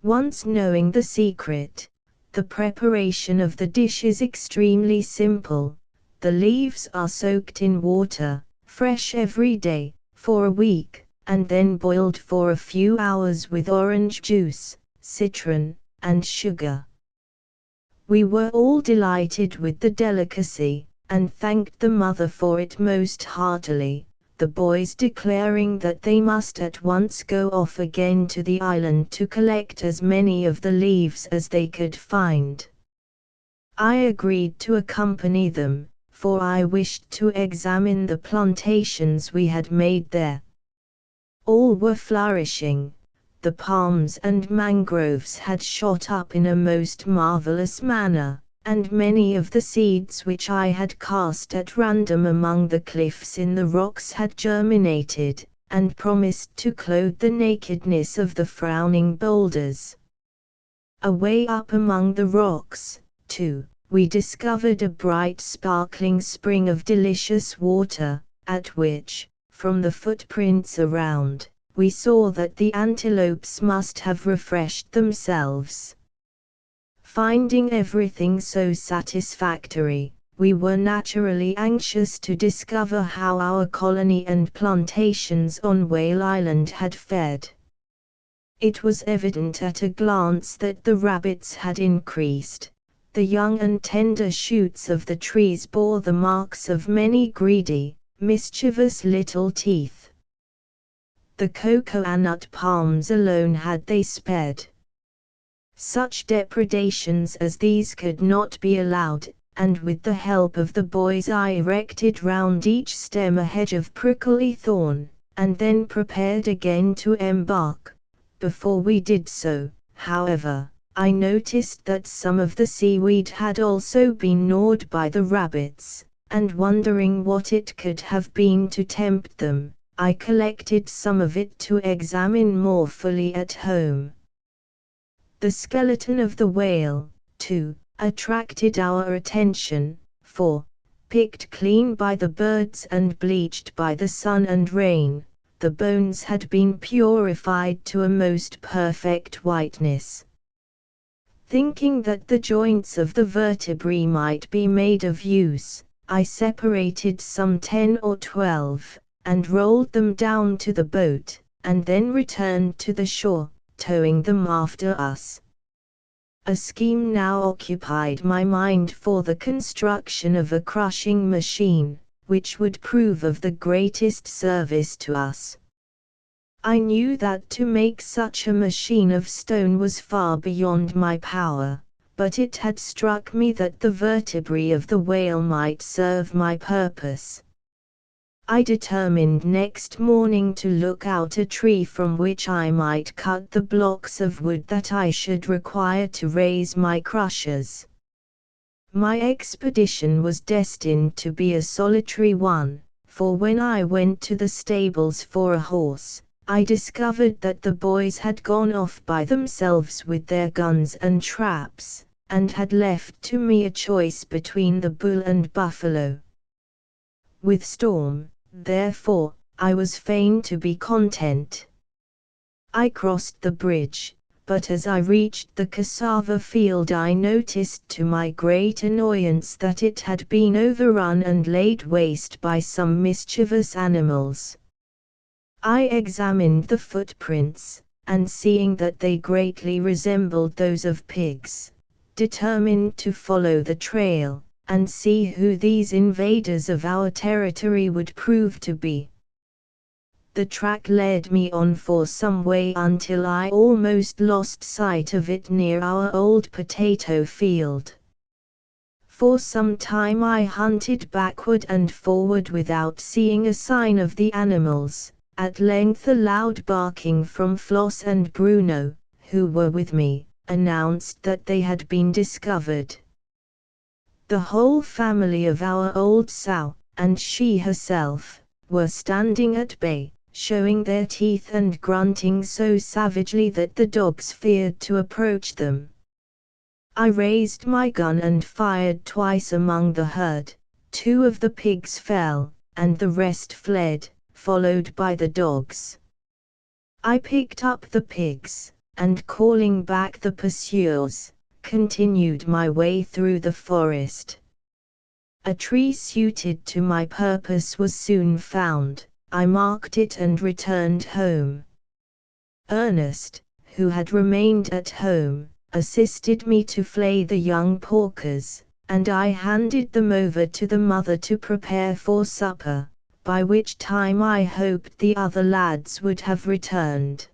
Once knowing the secret, the preparation of the dish is extremely simple. The leaves are soaked in water, fresh every day, for a week, and then boiled for a few hours with orange juice, citron, and sugar. We were all delighted with the delicacy, and thanked the mother for it most heartily, the boys declaring that they must at once go off again to the island to collect as many of the leaves as they could find. I agreed to accompany them, for I wished to examine the plantations we had made there. All were flourishing. The palms and mangroves had shot up in a most marvelous manner, and many of the seeds which I had cast at random among the cliffs in the rocks had germinated, and promised to clothe the nakedness of the frowning boulders. Away up among the rocks, too, we discovered a bright sparkling spring of delicious water, at which, from the footprints around, we saw that the antelopes must have refreshed themselves. Finding everything so satisfactory, we were naturally anxious to discover how our colony and plantations on Whale Island had fared. It was evident at a glance that the rabbits had increased. The young and tender shoots of the trees bore the marks of many greedy, mischievous little teeth. The cocoa-nut palms alone had they spared. Such depredations as these could not be allowed, and with the help of the boys I erected round each stem a hedge of prickly thorn, and then prepared again to embark. Before we did so, however, I noticed that some of the seaweed had also been gnawed by the rabbits, and wondering what it could have been to tempt them, I collected some of it to examine more fully at home. The skeleton of the whale, too, attracted our attention, for, picked clean by the birds and bleached by the sun and rain, the bones had been purified to a most perfect whiteness. Thinking that the joints of the vertebrae might be made of use, I separated some 10 or 12, and rolled them down to the boat, and then returned to the shore, towing them after us. A scheme now occupied my mind for the construction of a crushing machine, which would prove of the greatest service to us. I knew that to make such a machine of stone was far beyond my power, but it had struck me that the vertebrae of the whale might serve my purpose. I determined next morning to look out a tree from which I might cut the blocks of wood that I should require to raise my crushers. My expedition was destined to be a solitary one, for when I went to the stables for a horse, I discovered that the boys had gone off by themselves with their guns and traps, and had left to me a choice between the bull and buffalo. With Storm, therefore, I was fain to be content. I crossed the bridge, but as I reached the cassava field I noticed to my great annoyance that it had been overrun and laid waste by some mischievous animals. I examined the footprints, and seeing that they greatly resembled those of pigs, determined to follow the trail, and see who these invaders of our territory would prove to be. The track led me on for some way until I almost lost sight of it near our old potato field. For some time I hunted backward and forward without seeing a sign of the animals. At length a loud barking from Floss and Bruno, who were with me, announced that they had been discovered. The whole family of our old sow, and she herself, were standing at bay, showing their teeth and grunting so savagely that the dogs feared to approach them. I raised my gun and fired twice among the herd. 2 of the pigs fell, and the rest fled, followed by the dogs. I picked up the pigs, and calling back the pursuers, continued my way through the forest. A tree suited to my purpose was soon found. I marked it and returned home. Ernest, who had remained at home, assisted me to flay the young porkers, and I handed them over to the mother to prepare for supper, by which time I hoped the other lads would have returned.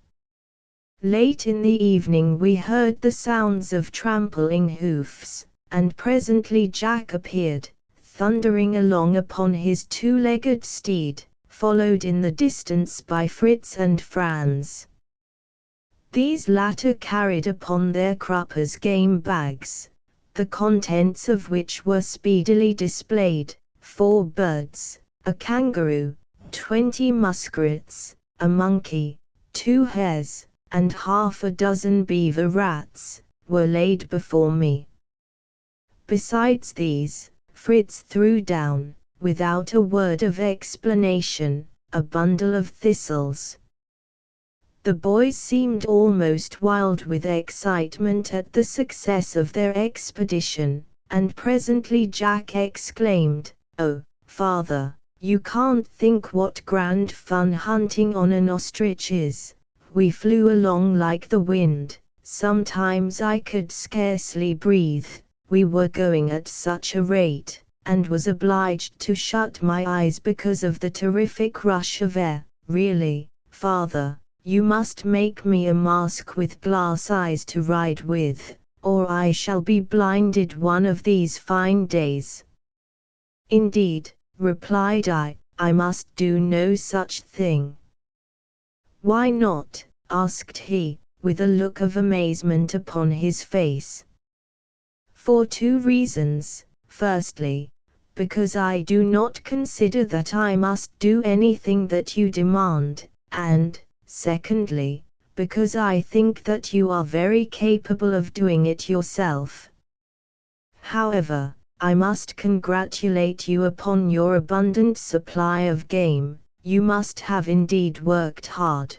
Late in the evening we heard the sounds of trampling hoofs, and presently Jack appeared, thundering along upon his 2-legged steed, followed in the distance by Fritz and Franz. These latter carried upon their cruppers game bags. the contents of which were speedily displayed: 4 birds, a kangaroo, 20 muskrats, a monkey, 2 hares, and half a dozen beaver rats, were laid before me. Besides these, Fritz threw down, without a word of explanation, a bundle of thistles. The boys seemed almost wild with excitement at the success of their expedition, and presently Jack exclaimed, "Oh, father, you can't think what grand fun hunting on an ostrich is. We flew along like the wind, sometimes I could scarcely breathe, we were going at such a rate, and was obliged to shut my eyes because of the terrific rush of air. Really, father, you must make me a mask with glass eyes to ride with, or I shall be blinded one of these fine days." "Indeed," replied I must do no such thing." "Why not?" asked he, with a look of amazement upon his face. "For 2 reasons. Firstly, because I do not consider that I must do anything that you demand, and, secondly, because I think that you are very capable of doing it yourself. However, I must congratulate you upon your abundant supply of game. You must have indeed worked hard.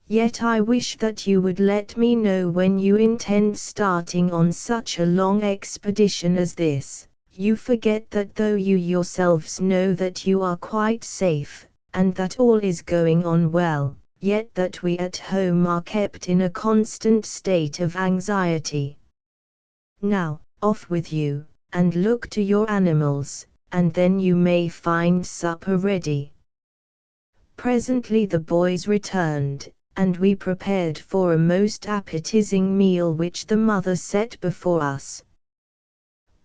Yet I wish that you would let me know when you intend starting on such a long expedition as this. You forget that though you yourselves know that you are quite safe, and that all is going on well, yet that we at home are kept in a constant state of anxiety. Now, off with you, and look to your animals, and then you may find supper ready." Presently the boys returned, and we prepared for a most appetizing meal which the mother set before us.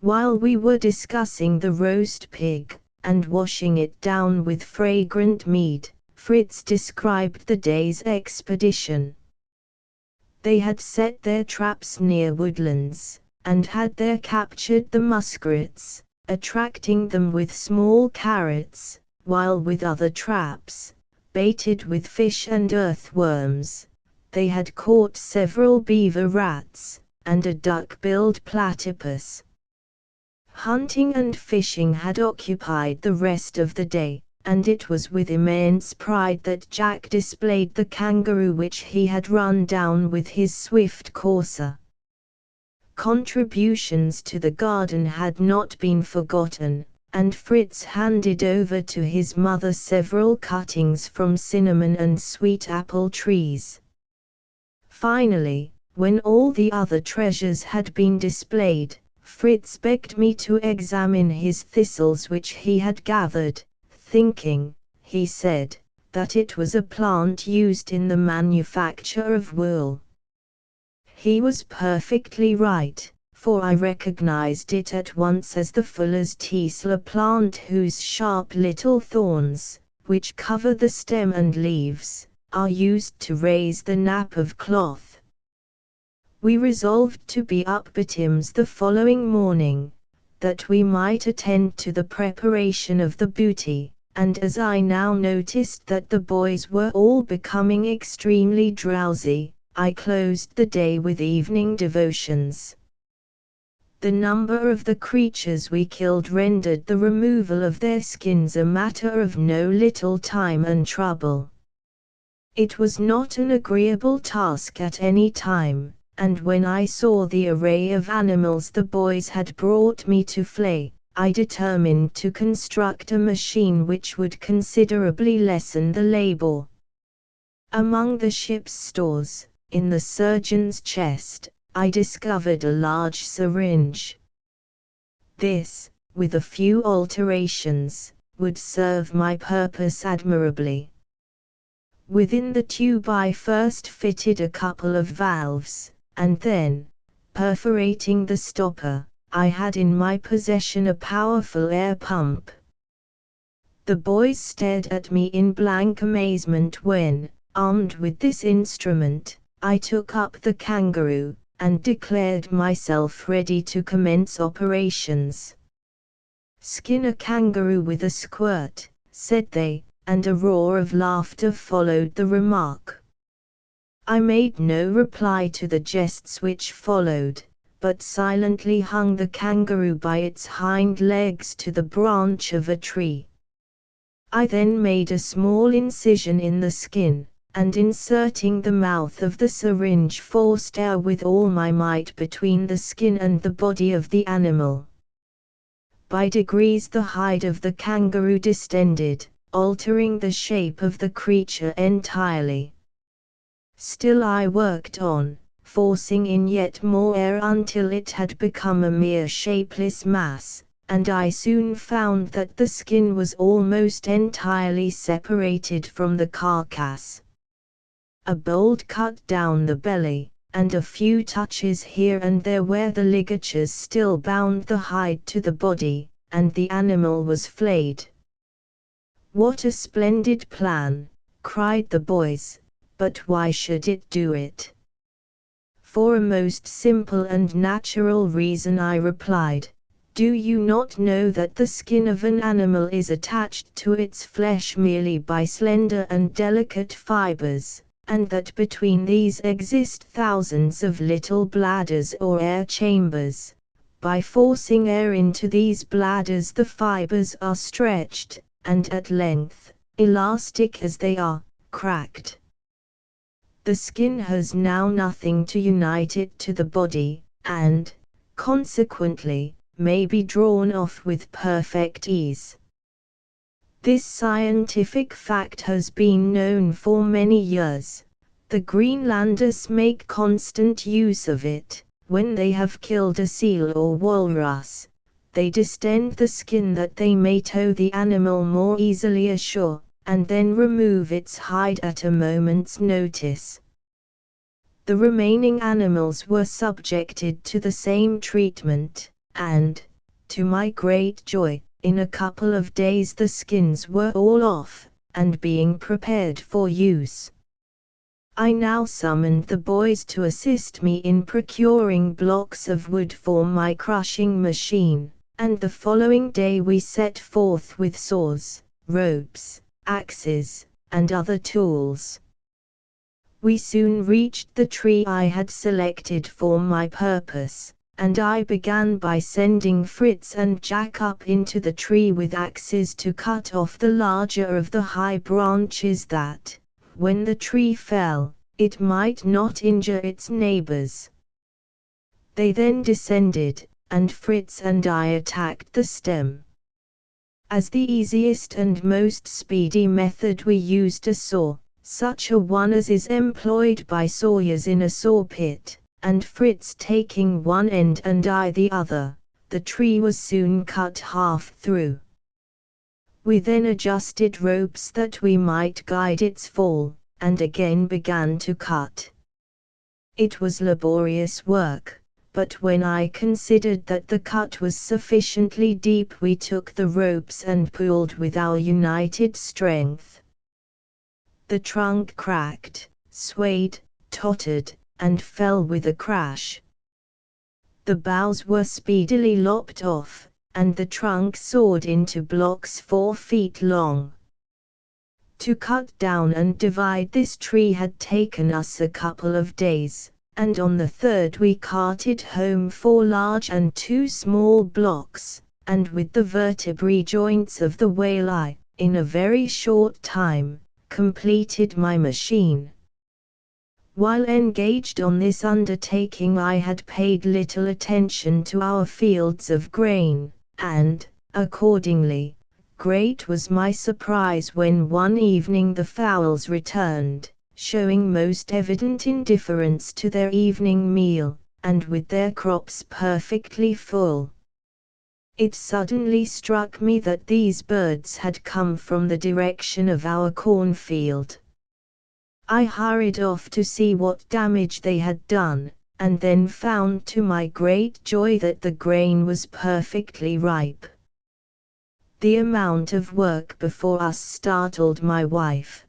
While we were discussing the roast pig, and washing it down with fragrant mead, Fritz described the day's expedition. They had set their traps near woodlands, and had there captured the muskrats, attracting them with small carrots, while with other traps, baited with fish and earthworms, they had caught several beaver rats, and a duck-billed platypus. Hunting and fishing had occupied the rest of the day, and it was with immense pride that Jack displayed the kangaroo which he had run down with his swift courser. Contributions to the garden had not been forgotten, and Fritz handed over to his mother several cuttings from cinnamon and sweet apple trees. Finally, when all the other treasures had been displayed, Fritz begged me to examine his thistles which he had gathered, thinking, he said, that it was a plant used in the manufacture of wool. He was perfectly right, for I recognized it at once as the fuller's teasel, a plant whose sharp little thorns, which cover the stem and leaves, are used to raise the nap of cloth. We resolved to be up betimes the following morning, that we might attend to the preparation of the booty, and as I now noticed that the boys were all becoming extremely drowsy, I closed the day with evening devotions. The number of the creatures we killed rendered the removal of their skins a matter of no little time and trouble. It was not an agreeable task at any time, and when I saw the array of animals the boys had brought me to flay, I determined to construct a machine which would considerably lessen the labor. Among the ship's stores, in the surgeon's chest, I discovered a large syringe. This, with a few alterations, would serve my purpose admirably. Within the tube I first fitted a couple of valves, and then, perforating the stopper, I had in my possession a powerful air pump. The boys stared at me in blank amazement when, armed with this instrument, I took up the kangaroo, and declared myself ready to commence operations. "Skin a kangaroo with a squirt," said they, and a roar of laughter followed the remark. I made no reply to the jests which followed, but silently hung the kangaroo by its hind legs to the branch of a tree. I then made a small incision in the skin, and inserting the mouth of the syringe forced air with all my might between the skin and the body of the animal. By degrees the hide of the kangaroo distended, altering the shape of the creature entirely. Still I worked on, forcing in yet more air until it had become a mere shapeless mass, and I soon found that the skin was almost entirely separated from the carcass. A bold cut down the belly, and a few touches here and there where the ligatures still bound the hide to the body, and the animal was flayed. "What a splendid plan!" cried the boys, "but why should it do it?" "For a most simple and natural reason," I replied. "Do you not know that the skin of an animal is attached to its flesh merely by slender and delicate fibers, and that between these exist thousands of little bladders or air chambers? By forcing air into these bladders the fibers are stretched, and at length, elastic as they are, cracked. The skin has now nothing to unite it to the body, and, consequently, may be drawn off with perfect ease. This scientific fact has been known for many years. The Greenlanders make constant use of it. When they have killed a seal or walrus, they distend the skin that they may tow the animal more easily ashore, and then remove its hide at a moment's notice. The remaining animals were subjected to the same treatment, and, to my great joy, in a couple of days the skins were all off, and being prepared for use. I now summoned the boys to assist me in procuring blocks of wood for my crushing machine, and the following day we set forth with saws, ropes, axes, and other tools. We soon reached the tree I had selected for my purpose, and I began by sending Fritz and Jack up into the tree with axes to cut off the larger of the high branches that, when the tree fell, it might not injure its neighbors. They then descended, and Fritz and I attacked the stem. As the easiest and most speedy method we used a saw, such a one as is employed by sawyers in a saw pit, and Fritz taking one end and I the other. The tree was soon cut half through. We then adjusted ropes that we might guide its fall, and again began to cut. It was laborious work, but when I considered that the cut was sufficiently deep we took the ropes and pulled with our united strength. The trunk cracked, swayed, tottered, and fell with a crash. The boughs were speedily lopped off, and the trunk sawed into blocks 4 feet long. To cut down and divide this tree had taken us a couple of days, and on the third we carted home 4 large and 2 small blocks, and with the vertebrae joints of the whale I, in a very short time, completed my machine. While engaged on this undertaking I had paid little attention to our fields of grain, and, accordingly, great was my surprise when one evening the fowls returned, showing most evident indifference to their evening meal, and with their crops perfectly full. It suddenly struck me that these birds had come from the direction of our cornfield. I hurried off to see what damage they had done, and then found to my great joy that the grain was perfectly ripe. The amount of work before us startled my wife.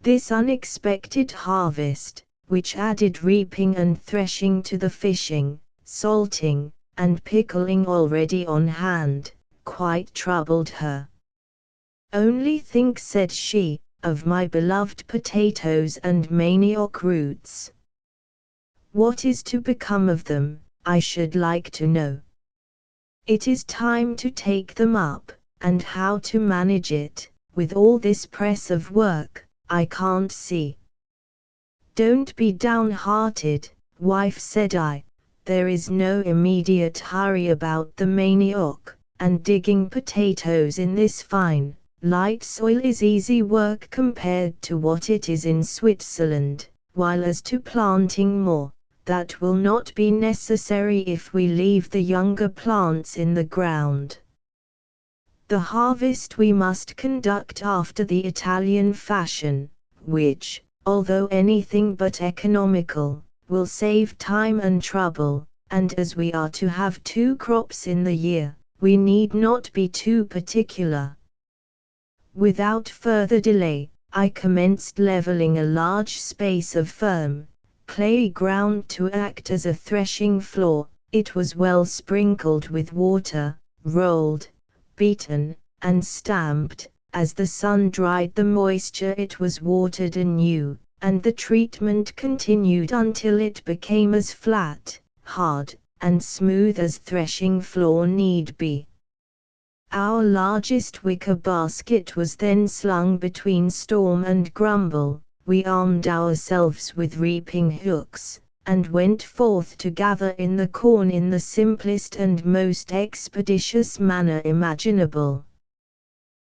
This unexpected harvest, which added reaping and threshing to the fishing, salting, and pickling already on hand, quite troubled her. "Only think," said she, "of my beloved potatoes and manioc roots. What is to become of them, I should like to know. It is time to take them up, and how to manage it, with all this press of work, I can't see." "Don't be downhearted, wife," said I, "there is no immediate hurry about the manioc, and digging potatoes in this fine, light soil is easy work compared to what it is in Switzerland, while as to planting more, that will not be necessary if we leave the younger plants in the ground. The harvest we must conduct after the Italian fashion, which, although anything but economical, will save time and trouble, and as we are to have 2 crops in the year, we need not be too particular." Without further delay, I commenced leveling a large space of firm, clayey ground to act as a threshing floor. It was well sprinkled with water, rolled, beaten, and stamped. As the sun dried the moisture it was watered anew, and the treatment continued until it became as flat, hard, and smooth as threshing floor need be. Our largest wicker basket was then slung between Storm and Grumble. We armed ourselves with reaping hooks, and went forth to gather in the corn in the simplest and most expeditious manner imaginable.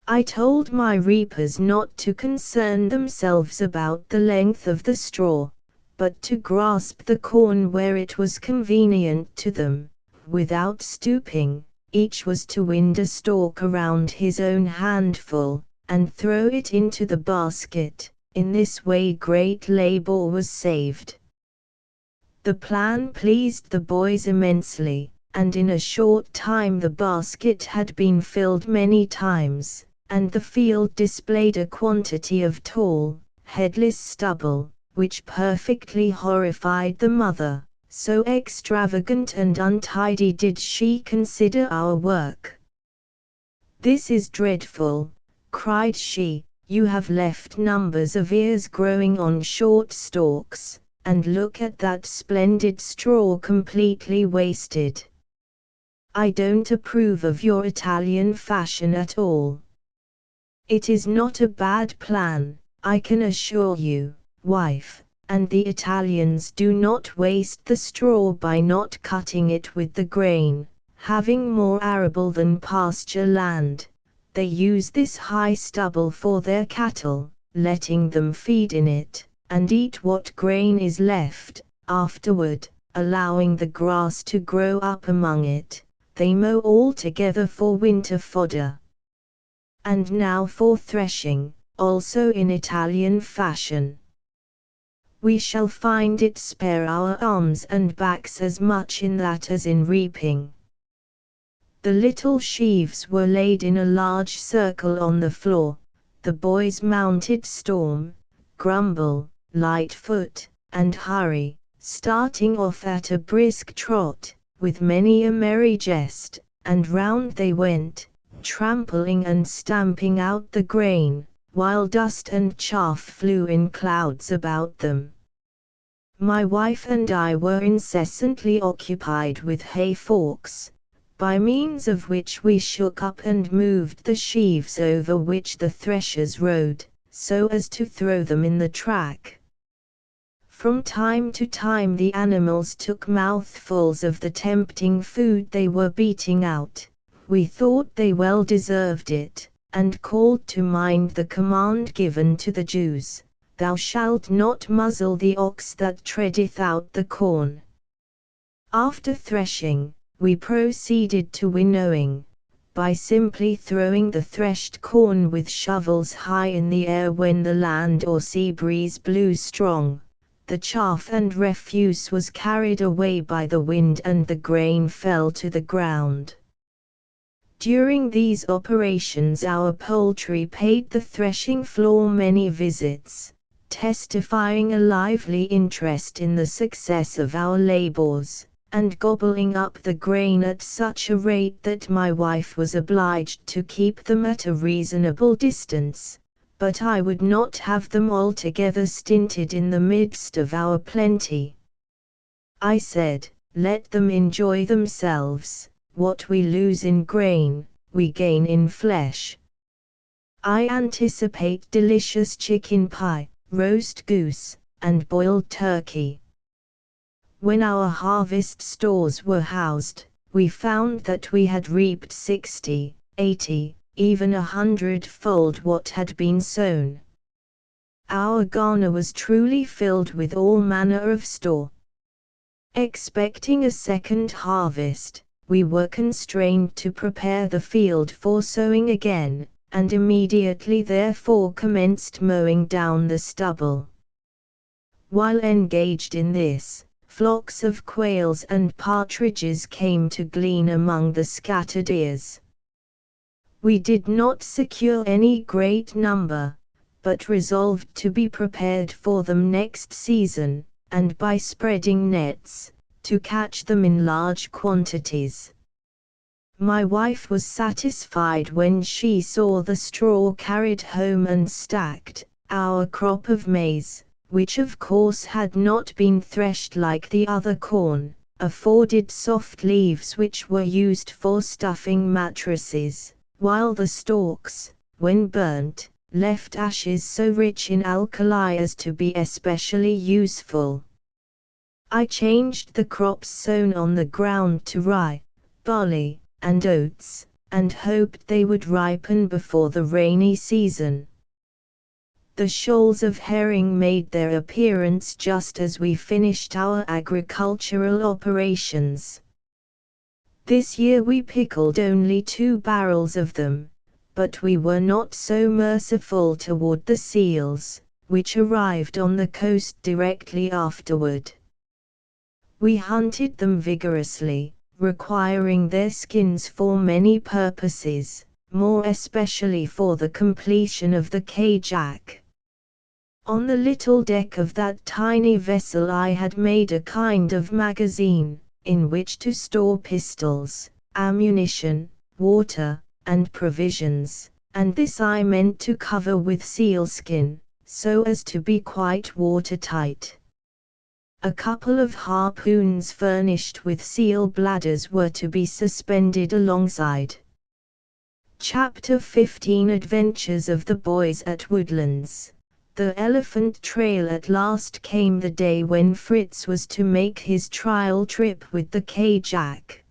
I told my reapers not to concern themselves about the length of the straw, but to grasp the corn where it was convenient to them, without stooping. Each was to wind a stalk around his own handful, and throw it into the basket. In this way great labor was saved. The plan pleased the boys immensely, and in a short time the basket had been filled many times, and the field displayed a quantity of tall, headless stubble, which perfectly horrified the mother. So extravagant and untidy did she consider our work. "This is dreadful," cried she, "you have left numbers of ears growing on short stalks, and look at that splendid straw completely wasted. I don't approve of your Italian fashion at all. It is not a bad plan, I can assure you, wife. And the Italians do not waste the straw by not cutting it with the grain. Having more arable than pasture land, they use this high stubble for their cattle, letting them feed in it, and eat what grain is left. Afterward, allowing the grass to grow up among it, they mow all together for winter fodder. And now for threshing, also in Italian fashion. We shall find it spare our arms and backs as much in that as in reaping." The little sheaves were laid in a large circle on the floor. The boys mounted Storm, Grumble, Lightfoot, and Hurry, starting off at a brisk trot, with many a merry jest, and round they went, trampling and stamping out the grain, while dust and chaff flew in clouds about them. My wife and I were incessantly occupied with hay forks, by means of which we shook up and moved the sheaves over which the threshers rode, so as to throw them in the track. From time to time the animals took mouthfuls of the tempting food they were beating out. We thought they well deserved it, and called to mind the command given to the Jews, "Thou shalt not muzzle the ox that treadeth out the corn." After threshing, we proceeded to winnowing, by simply throwing the threshed corn with shovels high in the air when the land or sea breeze blew strong. The chaff and refuse was carried away by the wind and the grain fell to the ground. During these operations our poultry paid the threshing floor many visits, testifying a lively interest in the success of our labors, and gobbling up the grain at such a rate that my wife was obliged to keep them at a reasonable distance, but I would not have them altogether stinted in the midst of our plenty. I said, let them enjoy themselves. What we lose in grain, we gain in flesh. I anticipate delicious chicken pie, roast goose, and boiled turkey. When our harvest stores were housed, we found that we had reaped 60, 80, even 100-fold what had been sown. Our garner was truly filled with all manner of store. Expecting a second harvest, we were constrained to prepare the field for sowing again, and immediately therefore commenced mowing down the stubble. While engaged in this, flocks of quails and partridges came to glean among the scattered ears. We did not secure any great number, but resolved to be prepared for them next season, and by spreading nets, to catch them in large quantities. My wife was satisfied when she saw the straw carried home and stacked. Our crop of maize, which of course had not been threshed like the other corn, afforded soft leaves which were used for stuffing mattresses, while the stalks, when burnt, left ashes so rich in alkali as to be especially useful. I changed the crops sown on the ground to rye, barley, and oats, and hoped they would ripen before the rainy season. The shoals of herring made their appearance just as we finished our agricultural operations. This year we pickled only 2 barrels of them, but we were not so merciful toward the seals, which arrived on the coast directly afterward. We hunted them vigorously, requiring their skins for many purposes, more especially for the completion of the kajak. On the little deck of that tiny vessel I had made a kind of magazine, in which to store pistols, ammunition, water, and provisions, and this I meant to cover with sealskin, so as to be quite watertight. A couple of harpoons furnished with seal bladders were to be suspended alongside. Chapter 15 Adventures of the Boys at Woodlands. The elephant trail. At last came the day when Fritz was to make his trial trip with the kajak.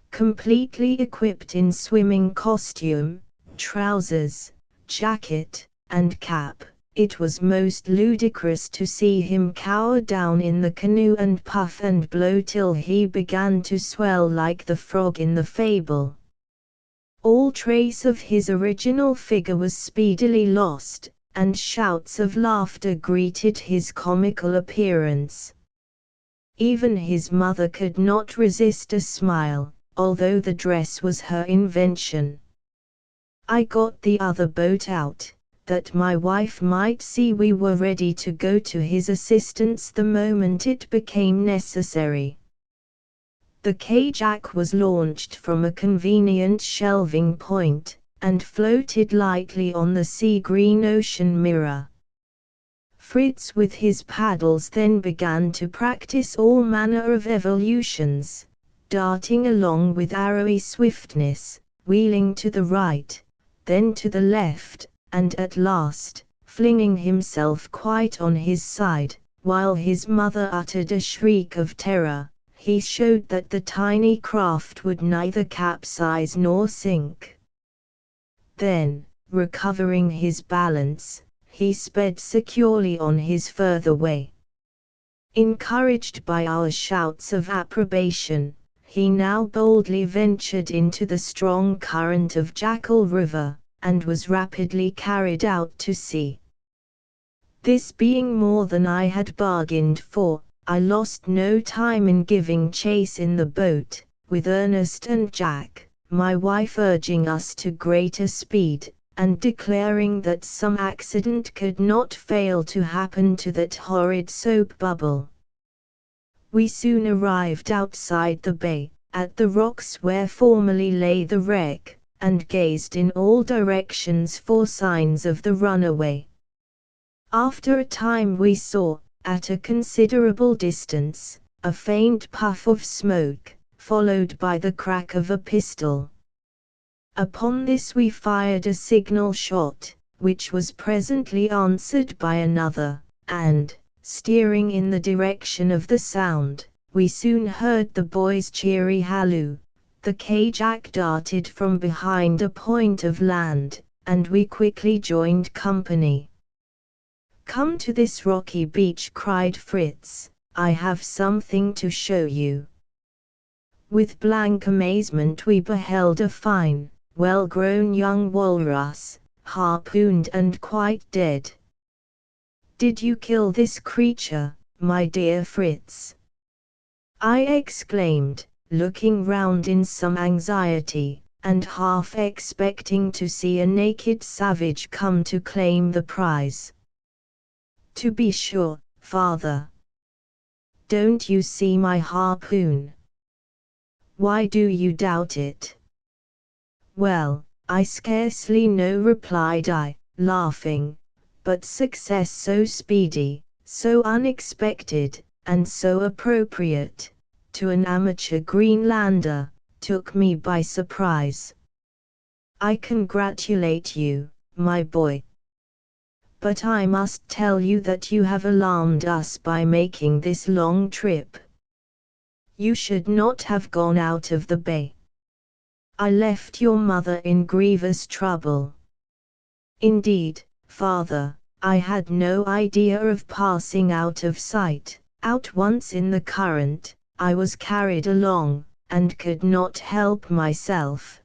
Completely equipped in swimming costume, trousers, jacket, and cap, it was most ludicrous to see him cower down in the canoe and puff and blow till he began to swell like the frog in the fable. All trace of his original figure was speedily lost, and shouts of laughter greeted his comical appearance. Even his mother could not resist a smile, although the dress was her invention. I got the other boat out, that my wife might see we were ready to go to his assistance the moment it became necessary. The kajak was launched from a convenient shelving point, and floated lightly on the sea-green ocean mirror. Fritz with his paddles then began to practice all manner of evolutions, darting along with arrowy swiftness, wheeling to the right, then to the left, and at last, flinging himself quite on his side, while his mother uttered a shriek of terror. He showed that the tiny craft would neither capsize nor sink. Then, recovering his balance, he sped securely on his further way. Encouraged by our shouts of approbation, he now boldly ventured into the strong current of Jackal River, and was rapidly carried out to sea. This being more than I had bargained for, I lost no time in giving chase in the boat, with Ernest and Jack, my wife urging us to greater speed, and declaring that some accident could not fail to happen to that horrid soap bubble. We soon arrived outside the bay, at the rocks where formerly lay the wreck, and gazed in all directions for signs of the runaway. After a time we saw, at a considerable distance, a faint puff of smoke, followed by the crack of a pistol. Upon this we fired a signal shot, which was presently answered by another, and, steering in the direction of the sound, we soon heard the boys' cheery halloo. The K-Jack darted from behind a point of land, and we quickly joined company. "Come to this rocky beach," cried Fritz, "I have something to show you." With blank amazement we beheld a fine, well-grown young walrus, harpooned and quite dead. "Did you kill this creature, my dear Fritz?" I exclaimed, looking round in some anxiety, and half expecting to see a naked savage come to claim the prize. "To be sure, father. Don't you see my harpoon? Why do you doubt it?" "Well, I scarcely know," replied I, laughing, "but success so speedy, so unexpected, and so appropriate to an amateur Greenlander, took me by surprise. I congratulate you, my boy. But I must tell you that you have alarmed us by making this long trip. You should not have gone out of the bay. I left your mother in grievous trouble." "Indeed, father, I had no idea of passing out of sight. Out once in the current, I was carried along, and could not help myself.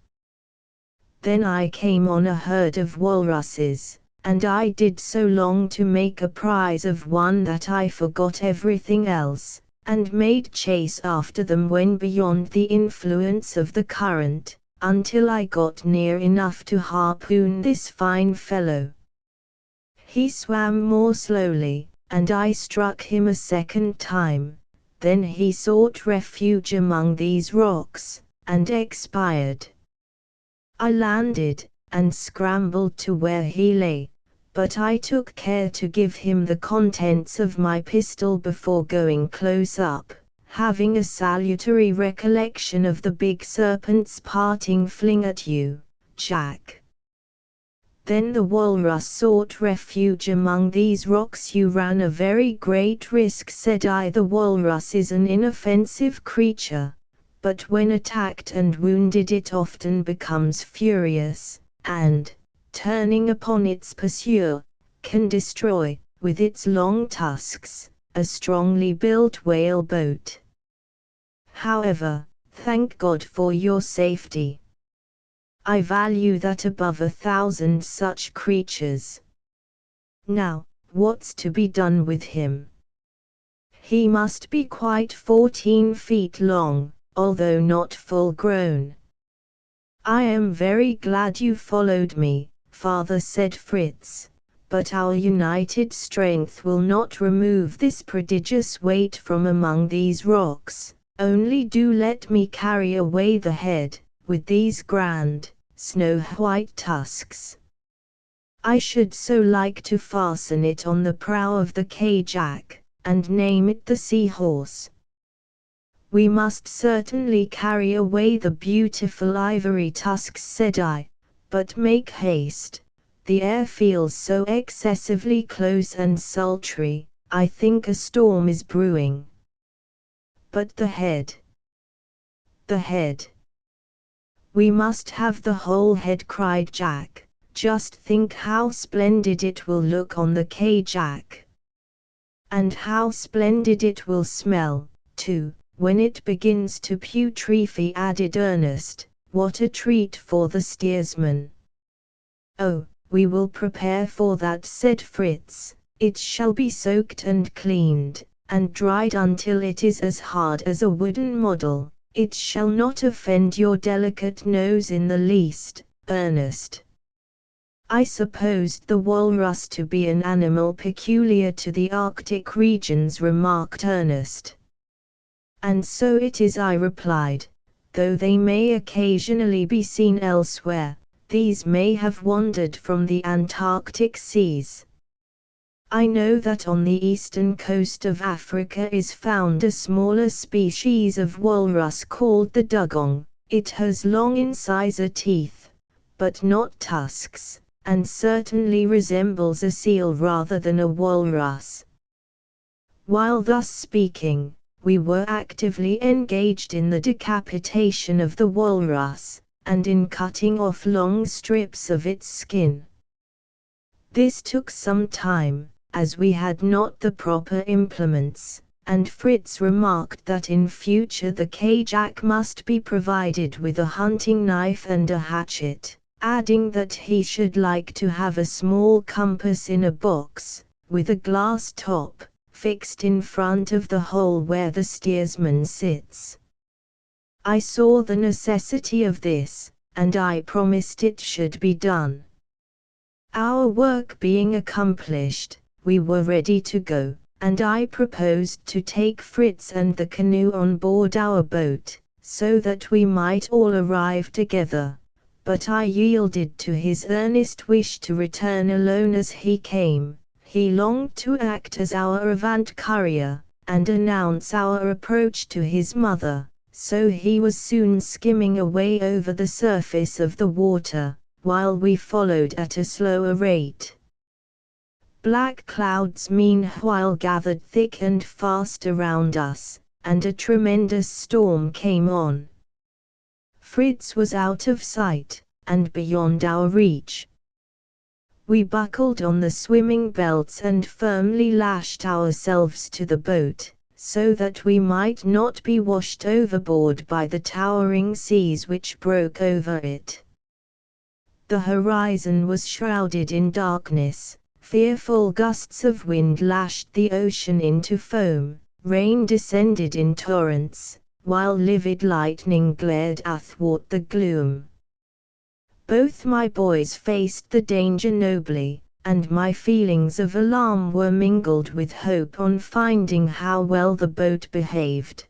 Then I came on a herd of walruses, and I did so long to make a prize of one that I forgot everything else, and made chase after them when beyond the influence of the current, until I got near enough to harpoon this fine fellow. He swam more slowly, and I struck him a second time. Then he sought refuge among these rocks, and expired. I landed, and scrambled to where he lay, but I took care to give him the contents of my pistol before going close up, having a salutary recollection of the big serpent's parting fling at you, Jack. Then the walrus sought refuge among these rocks. You ran a very great risk," said I. "The walrus is an inoffensive creature, but when attacked and wounded it often becomes furious, and, turning upon its pursuer, can destroy, with its long tusks, a strongly built whaleboat. However, thank God for your safety. I value that above 1,000 such creatures. Now, what's to be done with him? He must be quite 14 feet long, although not full grown." "I am very glad you followed me, father," said Fritz, "but our united strength will not remove this prodigious weight from among these rocks. Only do let me carry away the head, with these grand, snow-white tusks. I should so like to fasten it on the prow of the K-Jack, and name it the Seahorse." "We must certainly carry away the beautiful ivory tusks," said I, "but make haste. The air feels so excessively close and sultry, I think a storm is brewing." "But the head? The head? We must have the whole head," cried Jack. "Just think how splendid it will look on the K-Jack. And how splendid it will smell, too, when it begins to putrefy," added Ernest. "What a treat for the steersman." "Oh, we will prepare for that," said Fritz. "It shall be soaked and cleaned, and dried until it is as hard as a wooden model. It shall not offend your delicate nose in the least, Ernest." I supposed the walrus to be an animal peculiar to the Arctic regions, remarked Ernest. And so it is, I replied, though they may occasionally be seen elsewhere. These may have wandered from the Antarctic seas. I know that on the eastern coast of Africa is found a smaller species of walrus called the dugong. It has long incisor teeth, but not tusks, and certainly resembles a seal rather than a walrus. While thus speaking, we were actively engaged in the decapitation of the walrus, and in cutting off long strips of its skin. This took some time, as we had not the proper implements, and Fritz remarked that in future the Kajak must be provided with a hunting knife and a hatchet, adding that he should like to have a small compass in a box, with a glass top, fixed in front of the hole where the steersman sits. I saw the necessity of this, and I promised it should be done. Our work being accomplished, we were ready to go, and I proposed to take Fritz and the canoe on board our boat, so that we might all arrive together, but I yielded to his earnest wish to return alone as he came. He longed to act as our avant courier, and announce our approach to his mother, so he was soon skimming away over the surface of the water, while we followed at a slower rate. Black clouds meanwhile gathered thick and fast around us, and a tremendous storm came on. Fritz was out of sight, and beyond our reach. We buckled on the swimming belts and firmly lashed ourselves to the boat, so that we might not be washed overboard by the towering seas which broke over it. The horizon was shrouded in darkness. Fearful gusts of wind lashed the ocean into foam, rain descended in torrents, while livid lightning glared athwart the gloom. Both my boys faced the danger nobly, and my feelings of alarm were mingled with hope on finding how well the boat behaved.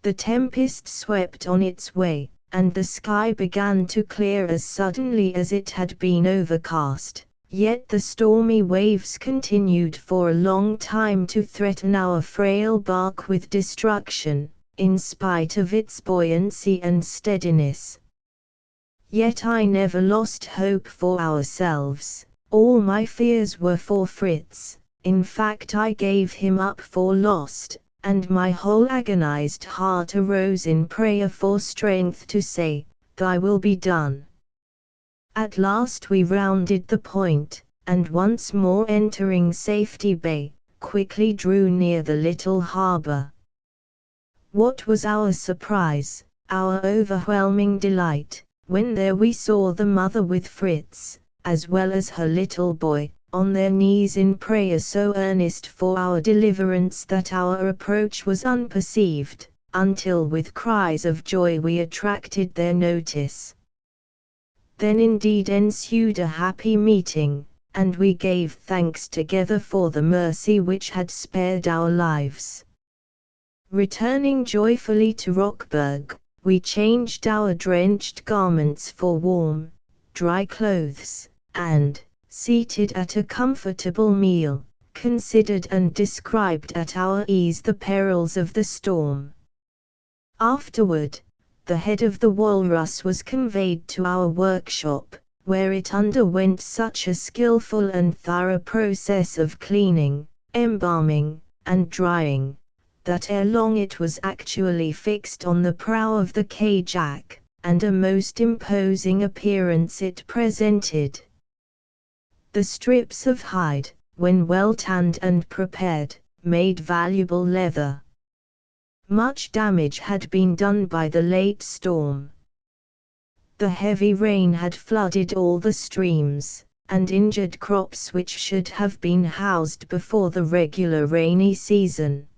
The tempest swept on its way, and the sky began to clear as suddenly as it had been overcast. Yet the stormy waves continued for a long time to threaten our frail bark with destruction, in spite of its buoyancy and steadiness. Yet I never lost hope for ourselves. All my fears were for Fritz. In fact, I gave him up for lost, and my whole agonized heart arose in prayer for strength to say, "Thy will be done." At last we rounded the point, and once more entering Safety Bay, quickly drew near the little harbor. What was our surprise, our overwhelming delight, when there we saw the mother with Fritz, as well as her little boy, on their knees in prayer so earnest for our deliverance that our approach was unperceived, until with cries of joy we attracted their notice. Then indeed ensued a happy meeting, and we gave thanks together for the mercy which had spared our lives. Returning joyfully to Rockburg, we changed our drenched garments for warm, dry clothes, and, seated at a comfortable meal, considered and described at our ease the perils of the storm. Afterward, the head of the walrus was conveyed to our workshop, where it underwent such a skillful and thorough process of cleaning, embalming, and drying, that ere long it was actually fixed on the prow of the Kajak, and a most imposing appearance it presented. The strips of hide, when well tanned and prepared, made valuable leather. Much damage had been done by the late storm. The heavy rain had flooded all the streams, and injured crops which should have been housed before the regular rainy season.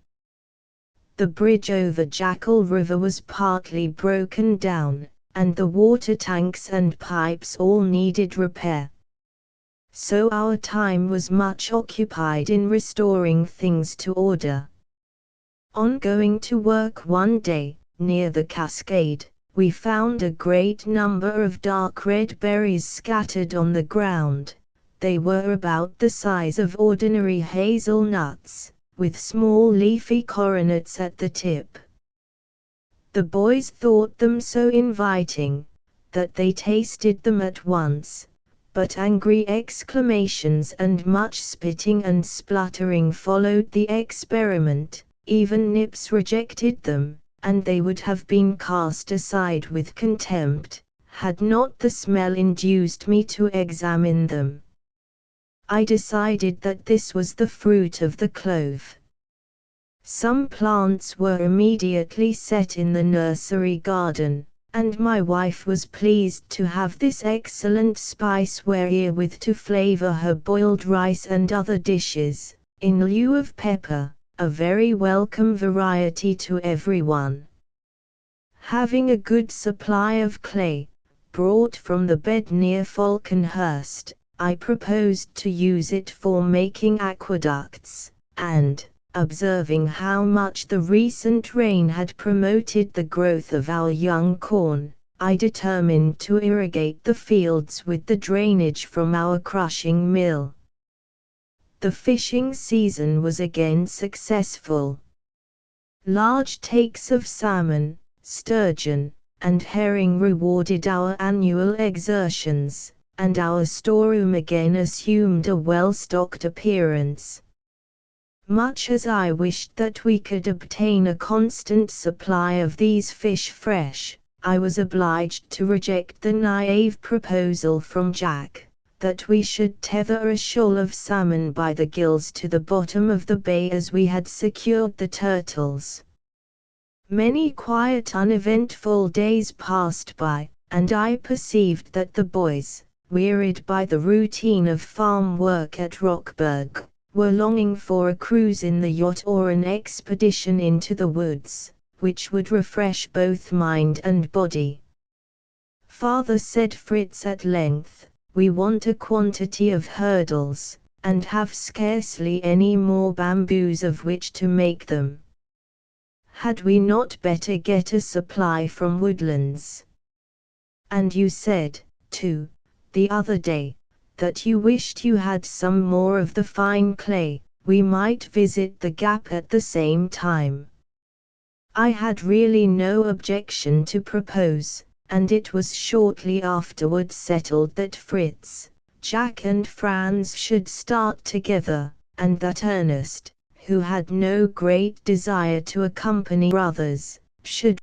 The bridge over Jackal River was partly broken down, and the water tanks and pipes all needed repair, so our time was much occupied in restoring things to order. On going to work one day, near the cascade, we found a great number of dark red berries scattered on the ground. They were about the size of ordinary hazelnuts, with small leafy coronets at the tip. The boys thought them so inviting that they tasted them at once, but angry exclamations and much spitting and spluttering followed the experiment. Even Nips rejected them, and they would have been cast aside with contempt, had not the smell induced me to examine them. I decided that this was the fruit of the clove. Some plants were immediately set in the nursery garden, and my wife was pleased to have this excellent spice wherewith to flavor her boiled rice and other dishes, in lieu of pepper, a very welcome variety to everyone. Having a good supply of clay, brought from the bed near Falconhurst, I proposed to use it for making aqueducts, and, observing how much the recent rain had promoted the growth of our young corn, I determined to irrigate the fields with the drainage from our crushing mill. The fishing season was again successful. Large takes of salmon, sturgeon, and herring rewarded our annual exertions, and our storeroom again assumed a well-stocked appearance. Much as I wished that we could obtain a constant supply of these fish fresh, I was obliged to reject the naive proposal from Jack, that we should tether a shoal of salmon by the gills to the bottom of the bay as we had secured the turtles. Many quiet uneventful days passed by, and I perceived that the boys, wearied by the routine of farm work at Rockburg, were longing for a cruise in the yacht or an expedition into the woods, which would refresh both mind and body. "Father," said Fritz at length, "we want a quantity of hurdles, and have scarcely any more bamboos of which to make them. Had we not better get a supply from Woodlands? And you said, too, the other day, that you wished you had some more of the fine clay. We might visit the Gap at the same time." I had really no objection to propose, and it was shortly afterwards settled that Fritz, Jack and Franz should start together, and that Ernest, who had no great desire to accompany brothers, should